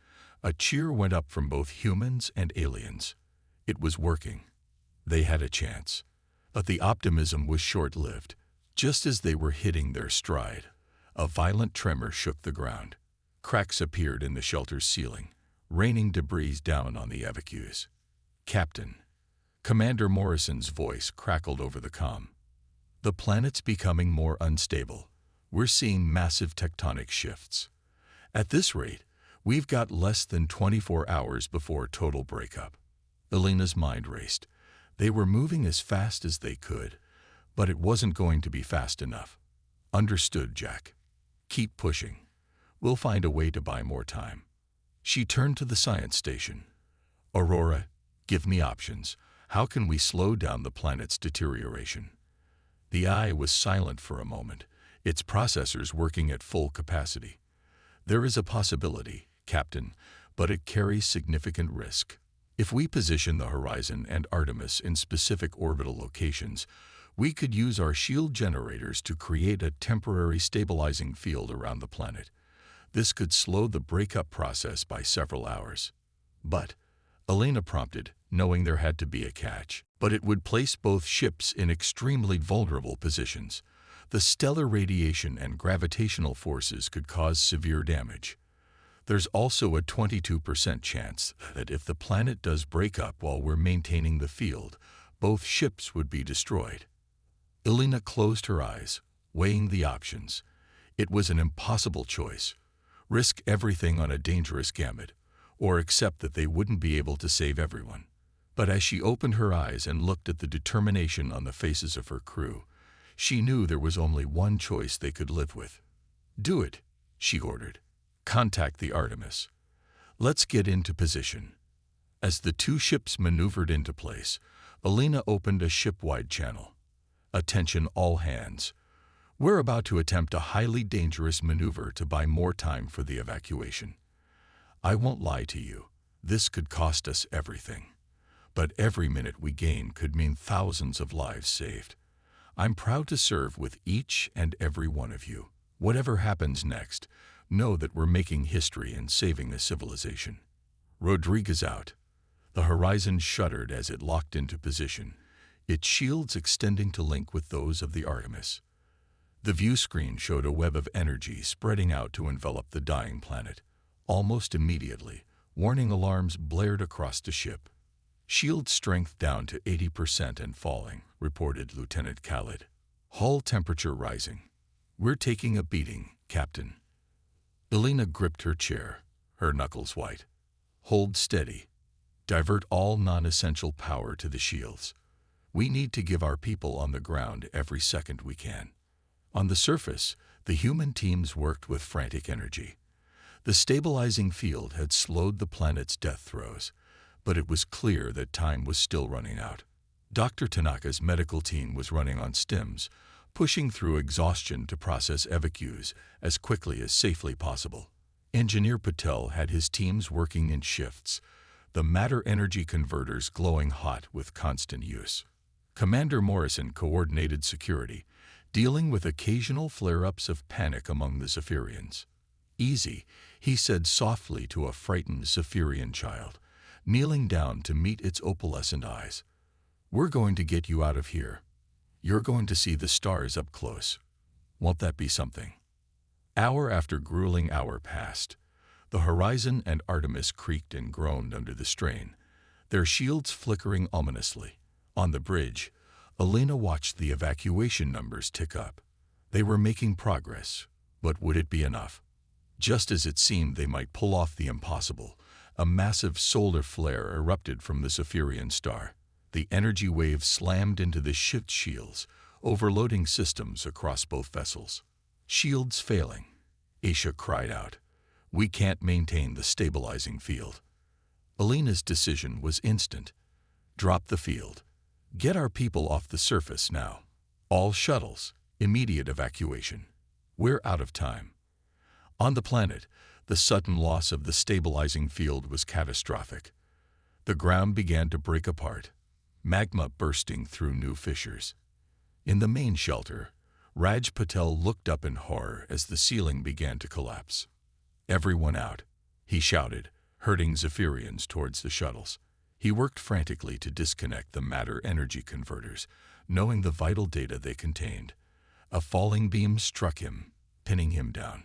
a cheer went up from both humans and aliens. It was working. They had a chance. But the optimism was short-lived. Just as they were hitting their stride, a violent tremor shook the ground. Cracks appeared in the shelter's ceiling, raining debris down on the evacuees. Captain. Commander Morrison's voice crackled over the comm. The planet's becoming more unstable. We're seeing massive tectonic shifts. At this rate, we've got less than 24 hours before total breakup. Elena's mind raced. They were moving as fast as they could, but it wasn't going to be fast enough. Understood, Jack. Keep pushing. We'll find a way to buy more time. She turned to the science station. Aurora, give me options. How can we slow down the planet's deterioration? The eye was silent for a moment, its processors working at full capacity. There is a possibility, Captain, but it carries significant risk. If we position the Horizon and Artemis in specific orbital locations, we could use our shield generators to create a temporary stabilizing field around the planet. This could slow the breakup process by several hours. But, Elena prompted, knowing there had to be a catch, but it would place both ships in extremely vulnerable positions. The stellar radiation and gravitational forces could cause severe damage. There's also a 22% chance that if the planet does break up while we're maintaining the field, both ships would be destroyed. Elena closed her eyes, weighing the options. It was an impossible choice. Risk everything on a dangerous gamut, or accept that they wouldn't be able to save everyone. But as she opened her eyes and looked at the determination on the faces of her crew, she knew there was only one choice they could live with. Do it, she ordered. Contact the Artemis. Let's get into position. As the 2 ships maneuvered into place, Elena opened a ship-wide channel. Attention all hands. We're about to attempt a highly dangerous maneuver to buy more time for the evacuation. I won't lie to you, this could cost us everything. But every minute we gain could mean thousands of lives saved. I'm proud to serve with each and every one of you. Whatever happens next, know that we're making history and saving a civilization. Rodriguez out. The Horizon shuddered as it locked into position, its shields extending to link with those of the Artemis. The view screen showed a web of energy spreading out to envelop the dying planet. Almost immediately, warning alarms blared across the ship. Shield strength down to 80% and falling, reported Lieutenant Khalid. Hull temperature rising. We're taking a beating, Captain. Elena gripped her chair, her knuckles white. Hold steady. Divert all non-essential power to the shields. We need to give our people on the ground every second we can." On the surface, the human teams worked with frantic energy. The stabilizing field had slowed the planet's death throes, but it was clear that time was still running out. Dr. Tanaka's medical team was running on stims, pushing through exhaustion to process evacuees as quickly as safely possible. Engineer Patel had his teams working in shifts, the matter-energy converters glowing hot with constant use. Commander Morrison coordinated security, dealing with occasional flare-ups of panic among the Zephyrians. "Easy," he said softly to a frightened Zephyrian child, kneeling down to meet its opalescent eyes. "We're going to get you out of here. You're going to see the stars up close. Won't that be something?" Hour after grueling hour passed. The Horizon and Artemis creaked and groaned under the strain, their shields flickering ominously. On the bridge, Elena watched the evacuation numbers tick up. They were making progress, but would it be enough? Just as it seemed they might pull off the impossible, a massive solar flare erupted from the Zephyrian star. The energy wave slammed into the ship's shields, overloading systems across both vessels. "Shields failing," Aisha cried out. "We can't maintain the stabilizing field." Elena's decision was instant. "Drop the field. Get our people off the surface now. All shuttles, immediate evacuation. We're out of time." On the planet, the sudden loss of the stabilizing field was catastrophic. The ground began to break apart, magma bursting through new fissures. In the main shelter, Raj Patel looked up in horror as the ceiling began to collapse. "Everyone out," he shouted, herding Zephyrians towards the shuttles. He worked frantically to disconnect the matter-energy converters, knowing the vital data they contained. A falling beam struck him, pinning him down.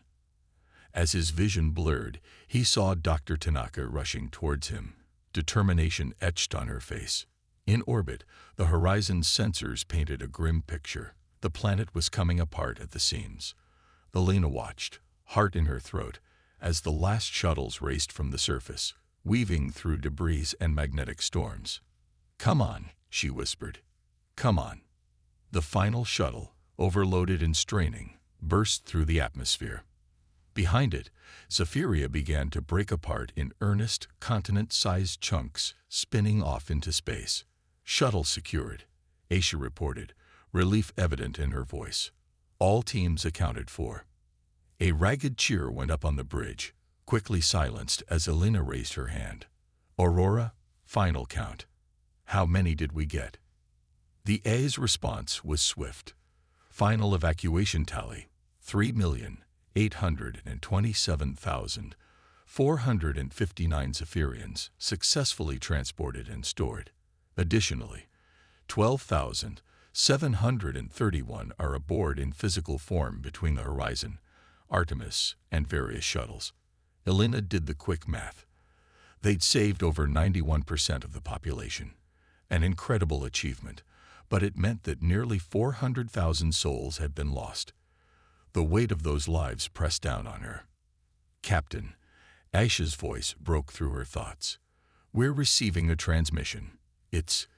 As his vision blurred, he saw Dr. Tanaka rushing towards him, determination etched on her face. In orbit, the Horizon's sensors painted a grim picture. The planet was coming apart at the seams. Elena watched, heart in her throat, as the last shuttles raced from the surface, weaving through debris and magnetic storms. "Come on," she whispered. "Come on." The final shuttle, overloaded and straining, burst through the atmosphere. Behind it, Zephyria began to break apart in earnest, continent-sized chunks, spinning off into space. "Shuttle secured," Aisha reported, relief evident in her voice. "All teams accounted for." A ragged cheer went up on the bridge, quickly silenced as Elena raised her hand. "Aurora, final count. How many did we get?" The A's response was swift. Final evacuation tally, 3,827,459 Zephyrians successfully transported and stored. Additionally, 12,731 are aboard in physical form between the Horizon, Artemis, and various shuttles. Elena did the quick math. They'd saved over 91% of the population. An incredible achievement, but it meant that nearly 400,000 souls had been lost. The weight of those lives pressed down on her. "Captain," Aisha's voice broke through her thoughts. "We're receiving a transmission. It's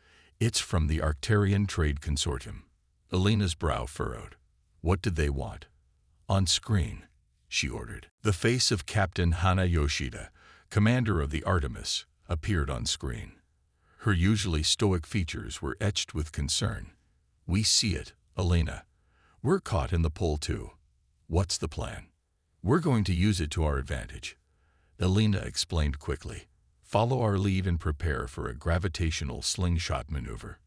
from the Arcturian Trade Consortium." Elena's brow furrowed. "What did they want?" "On screen," she ordered. The face of Captain Hana Yoshida, commander of the Artemis, appeared on screen. Her usually stoic features were etched with concern. "We see it, Elena. We're caught in the pull too. What's the plan?" "We're going to use it to our advantage," Elena explained quickly. "Follow our lead and prepare for a gravitational slingshot maneuver."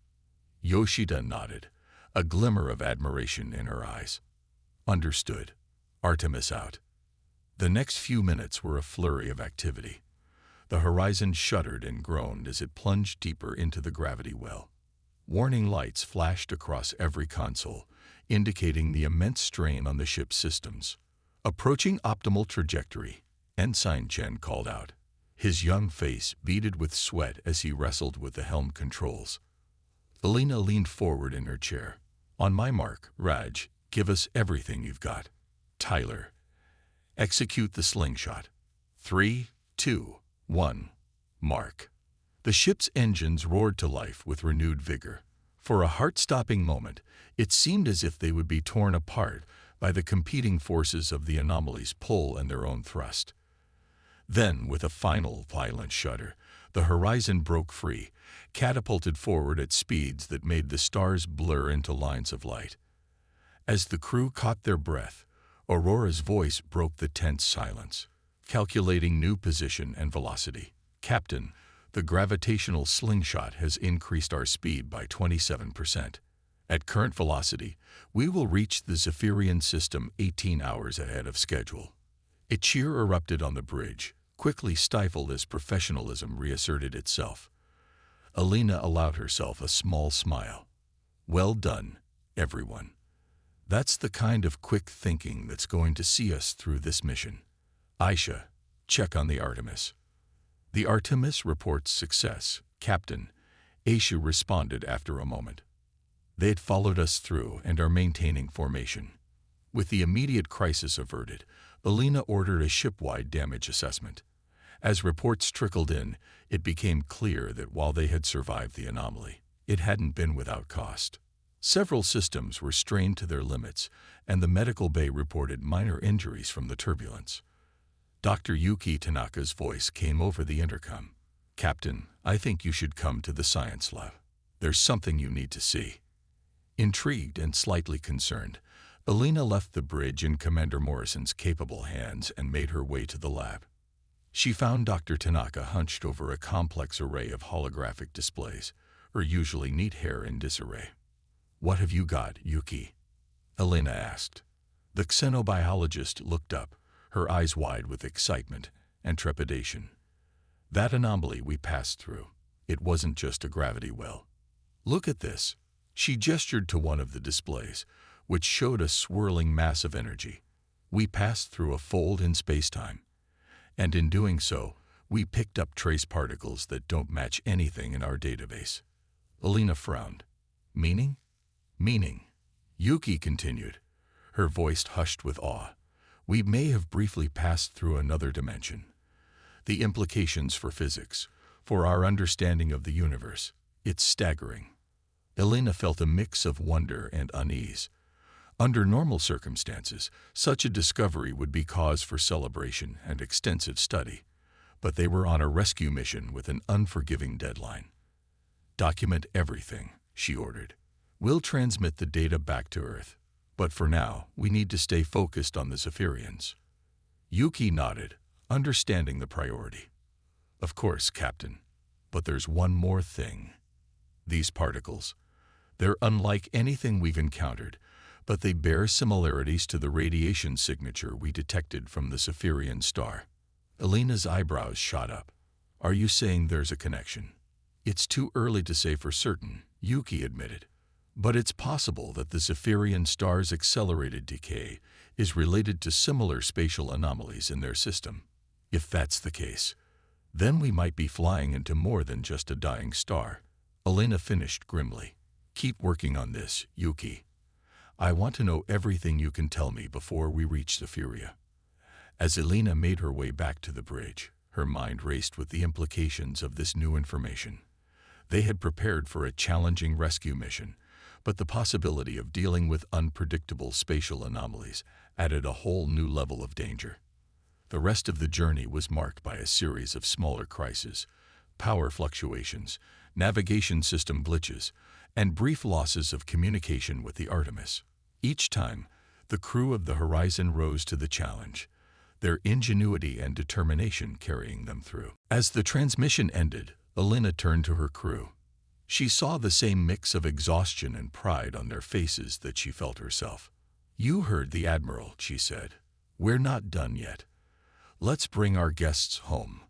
Yoshida nodded, a glimmer of admiration in her eyes. "Understood. Artemis out." The next few minutes were a flurry of activity. The Horizon shuddered and groaned as it plunged deeper into the gravity well. Warning lights flashed across every console, indicating the immense strain on the ship's systems. "Approaching optimal trajectory," Ensign Chen called out, his young face beaded with sweat as he wrestled with the helm controls. Elena leaned forward in her chair. "On my mark, Raj, give us everything you've got. Tyler, execute the slingshot. 3, 2, 1, Mark. The ship's engines roared to life with renewed vigor. For a heart-stopping moment, it seemed as if they would be torn apart by the competing forces of the anomaly's pull and their own thrust. Then, with a final violent shudder, the horizon broke free, catapulted forward at speeds that made the stars blur into lines of light. As the crew caught their breath, Aurora's voice broke the tense silence, calculating new position and velocity. "Captain, the gravitational slingshot has increased our speed by 27%. At current velocity, we will reach the Zephyrian system 18 hours ahead of schedule." A cheer erupted on the bridge, quickly stifled as professionalism reasserted itself. Alina allowed herself a small smile. "Well done, everyone. That's the kind of quick thinking that's going to see us through this mission. Aisha, check on the Artemis." "The Artemis reports success, Captain," Aisha responded after a moment. "They'd followed us through and are maintaining formation." With the immediate crisis averted, Alina ordered a ship-wide damage assessment. As reports trickled in, it became clear that while they had survived the anomaly, it hadn't been without cost. Several systems were strained to their limits, and the medical bay reported minor injuries from the turbulence. Dr. Yuki Tanaka's voice came over the intercom. "Captain, I think you should come to the science lab. There's something you need to see." Intrigued and slightly concerned, Alina left the bridge in Commander Morrison's capable hands and made her way to the lab. She found Dr. Tanaka hunched over a complex array of holographic displays, her usually neat hair in disarray. "What have you got, Yuki?" Alina asked. The xenobiologist looked up, her eyes wide with excitement and trepidation. "That anomaly we passed through, it wasn't just a gravity well. Look at this." She gestured to one of the displays, which showed a swirling mass of energy. "We passed through a fold in spacetime, and in doing so, we picked up trace particles that don't match anything in our database." Alina frowned. "Meaning?" "Meaning," Yuki continued, her voice hushed with awe. "We may have briefly passed through another dimension. The implications for physics, for our understanding of the universe, it's staggering." Alina felt a mix of wonder and unease. Under normal circumstances, such a discovery would be cause for celebration and extensive study, but they were on a rescue mission with an unforgiving deadline. "Document everything," she ordered. "We'll transmit the data back to Earth, but for now, we need to stay focused on the Zephyrians." Yuki nodded, understanding the priority. "Of course, Captain, but there's one more thing. These particles, they're unlike anything we've encountered, but they bear similarities to the radiation signature we detected from the Zephyrian star." Alina's eyebrows shot up. "Are you saying there's a connection?" "It's too early to say for certain," Yuki admitted. "But it's possible that the Zephyrian star's accelerated decay is related to similar spatial anomalies in their system. If that's the case, then we might be flying into more than just a dying star." Alina finished grimly. "Keep working on this, Yuki. I want to know everything you can tell me before we reach Zephyria." As Alina made her way back to the bridge, her mind raced with the implications of this new information. They had prepared for a challenging rescue mission, but the possibility of dealing with unpredictable spatial anomalies added a whole new level of danger. The rest of the journey was marked by a series of smaller crises, power fluctuations, navigation system glitches, and brief losses of communication with the Artemis. Each time, the crew of the Horizon rose to the challenge, their ingenuity and determination carrying them through. As the transmission ended, Alina turned to her crew. She saw the same mix of exhaustion and pride on their faces that she felt herself. "You heard the Admiral," she said. "We're not done yet. Let's bring our guests home."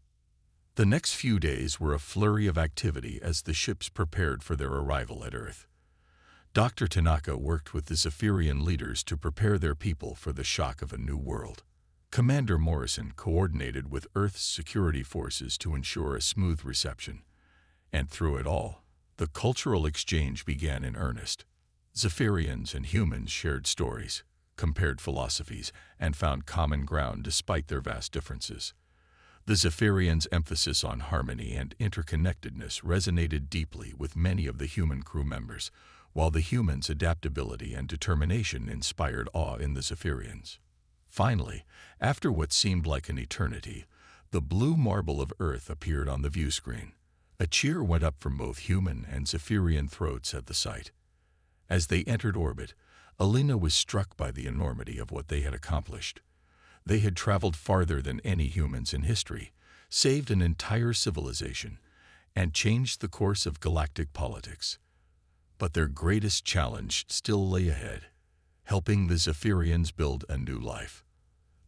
The next few days were a flurry of activity as the ships prepared for their arrival at Earth. Dr. Tanaka worked with the Zephyrian leaders to prepare their people for the shock of a new world. Commander Morrison coordinated with Earth's security forces to ensure a smooth reception. And through it all, the cultural exchange began in earnest. Zephyrians and humans shared stories, compared philosophies, and found common ground despite their vast differences. The Zephyrians' emphasis on harmony and interconnectedness resonated deeply with many of the human crew members, while the humans' adaptability and determination inspired awe in the Zephyrians. Finally, after what seemed like an eternity, the blue marble of Earth appeared on the view screen. A cheer went up from both human and Zephyrian throats at the sight. As they entered orbit, Alina was struck by the enormity of what they had accomplished. They had traveled farther than any humans in history, saved an entire civilization, and changed the course of galactic politics. But their greatest challenge still lay ahead, helping the Zephyrians build a new life.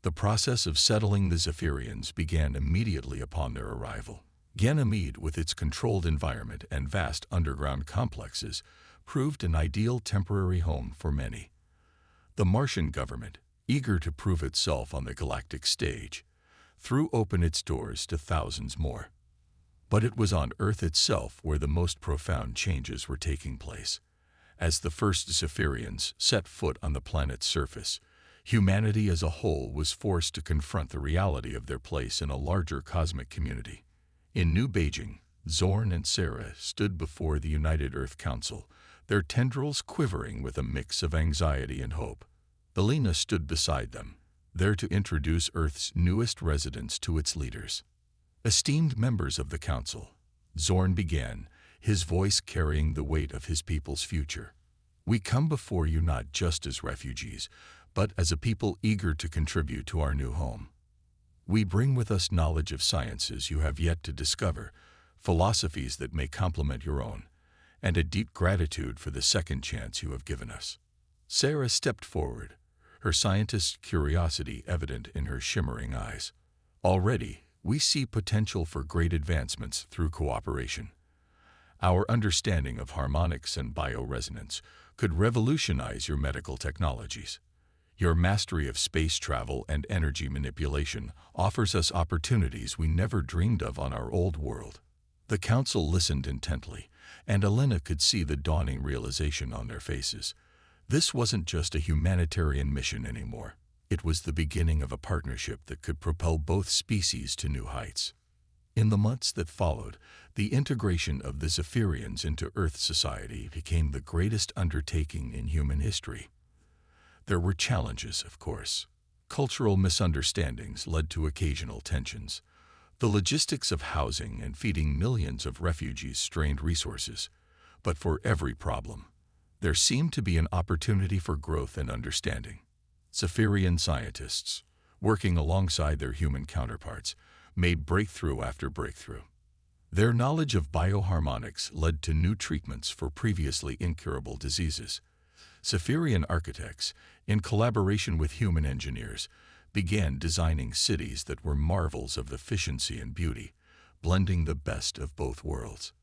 The process of settling the Zephyrians began immediately upon their arrival. Ganymede, with its controlled environment and vast underground complexes, proved an ideal temporary home for many. The Martian government, eager to prove itself on the galactic stage, threw open its doors to thousands more. But it was on Earth itself where the most profound changes were taking place. As the first Zephyrians set foot on the planet's surface, humanity as a whole was forced to confront the reality of their place in a larger cosmic community. In New Beijing, Zorn and Sarah stood before the United Earth Council, their tendrils quivering with a mix of anxiety and hope. Alina stood beside them, there to introduce Earth's newest residents to its leaders. Esteemed members of the Council, Zorn began, his voice carrying the weight of his people's future. We come before you not just as refugees, but as a people eager to contribute to our new home. We bring with us knowledge of sciences you have yet to discover, philosophies that may complement your own, and a deep gratitude for the second chance you have given us. Sarah stepped forward, her scientist's curiosity evident in her shimmering eyes. Already, we see potential for great advancements through cooperation. Our understanding of harmonics and bioresonance could revolutionize your medical technologies. Your mastery of space travel and energy manipulation offers us opportunities we never dreamed of on our old world. The Council listened intently, and Alina could see the dawning realization on their faces. This wasn't just a humanitarian mission anymore. It was the beginning of a partnership that could propel both species to new heights. In the months that followed, the integration of the Zephyrians into Earth society became the greatest undertaking in human history. There were challenges, of course. Cultural misunderstandings led to occasional tensions. The logistics of housing and feeding millions of refugees strained resources. But for every problem, there seemed to be an opportunity for growth and understanding. Zephyrian scientists, working alongside their human counterparts, made breakthrough after breakthrough. Their knowledge of bioharmonics led to new treatments for previously incurable diseases. Zephyrian architects, in collaboration with human engineers, began designing cities that were marvels of efficiency and beauty, blending the best of both worlds.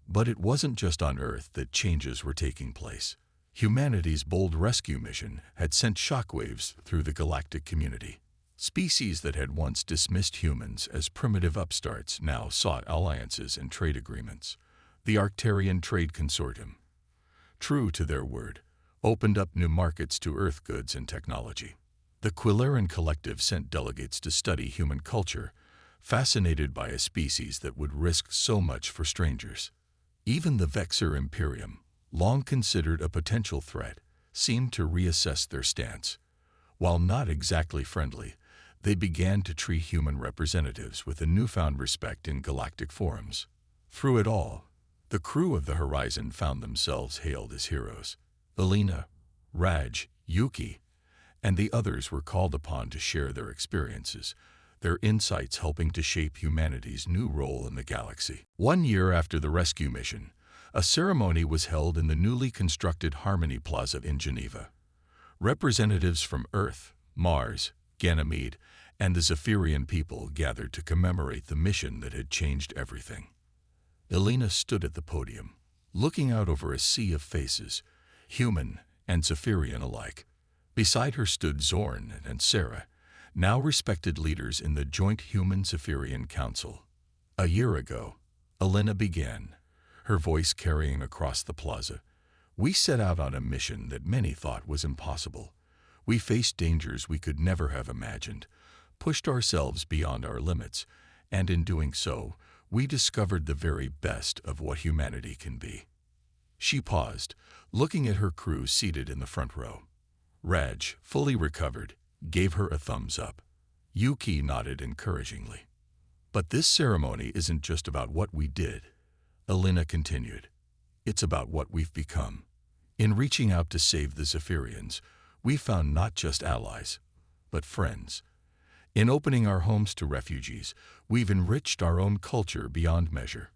But it wasn't just on Earth that changes were taking place. Humanity's bold rescue mission had sent shockwaves through the galactic community. Species that had once dismissed humans as primitive upstarts now sought alliances and trade agreements. The Arcturian Trade Consortium, true to their word, opened up new markets to Earth goods and technology. The Quillaran Collective sent delegates to study human culture, fascinated by a species that would risk so much for strangers. Even the Vexer Imperium, long considered a potential threat, seemed to reassess their stance. While not exactly friendly, they began to treat human representatives with a newfound respect in galactic forums. Through it all, the crew of the Horizon found themselves hailed as heroes. Alina, Raj, Yuki, and the others were called upon to share their experiences, their insights helping to shape humanity's new role in the galaxy. 1 year after the rescue mission, a ceremony was held in the newly constructed Harmony Plaza in Geneva. Representatives from Earth, Mars, Ganymede, and the Zephyrian people gathered to commemorate the mission that had changed everything. Alina stood at the podium, looking out over a sea of faces, human and Zephyrian alike. Beside her stood Zorn and Sarah, now respected leaders in the joint Human-Zephyrian Council. A year ago, Alina began, her voice carrying across the plaza. We set out on a mission that many thought was impossible. We faced dangers we could never have imagined, pushed ourselves beyond our limits, and in doing so, we discovered the very best of what humanity can be. She paused, looking at her crew seated in the front row. Raj, fully recovered, gave her a thumbs up. Yuki nodded encouragingly. But this ceremony isn't just about what we did, Elena continued. It's about what we've become. In reaching out to save the Zephyrians, we found not just allies, but friends. In opening our homes to refugees, we've enriched our own culture beyond measure.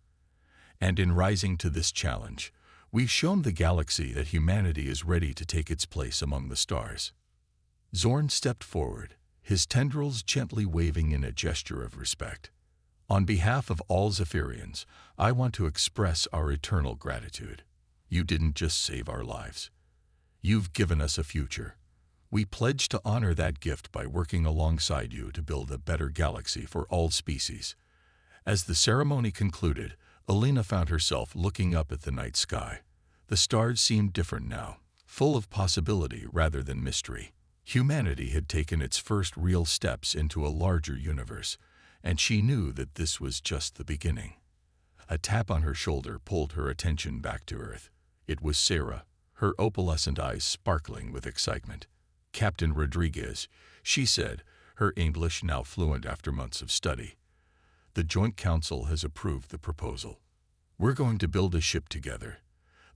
And in rising to this challenge, we've shown the galaxy that humanity is ready to take its place among the stars. Zorn stepped forward, his tendrils gently waving in a gesture of respect. On behalf of all Zephyrians, I want to express our eternal gratitude. You didn't just save our lives. You've given us a future. We pledge to honor that gift by working alongside you to build a better galaxy for all species. As the ceremony concluded, Elena found herself looking up at the night sky. The stars seemed different now, full of possibility rather than mystery. Humanity had taken its first real steps into a larger universe, and she knew that this was just the beginning. A tap on her shoulder pulled her attention back to Earth. It was Sarah, her opalescent eyes sparkling with excitement. "Captain Rodriguez," she said, her English now fluent after months of study. "The Joint Council has approved the proposal. We're going to build a ship together,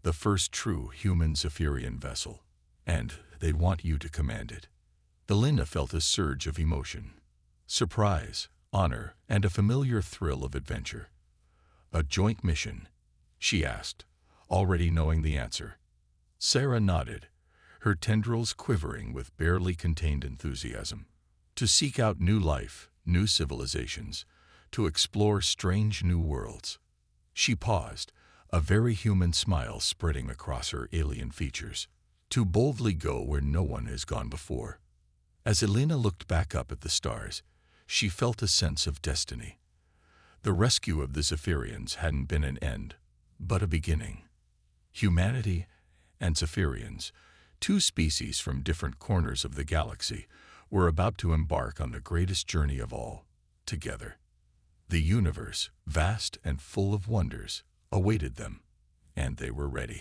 the first true human Zephyrian vessel, and they want you to command it." Elena felt a surge of emotion. Surprise, honor, and a familiar thrill of adventure. "A joint mission?" she asked, already knowing the answer. Sarah nodded, her tendrils quivering with barely contained enthusiasm. "To seek out new life, new civilizations, to explore strange new worlds." She paused, a very human smile spreading across her alien features. "To boldly go where no one has gone before." As Elena looked back up at the stars, she felt a sense of destiny. The rescue of the Zephyrians hadn't been an end, but a beginning. Humanity and Zephyrians, two species from different corners of the galaxy, were about to embark on the greatest journey of all, together. The universe, vast and full of wonders, awaited them, and they were ready.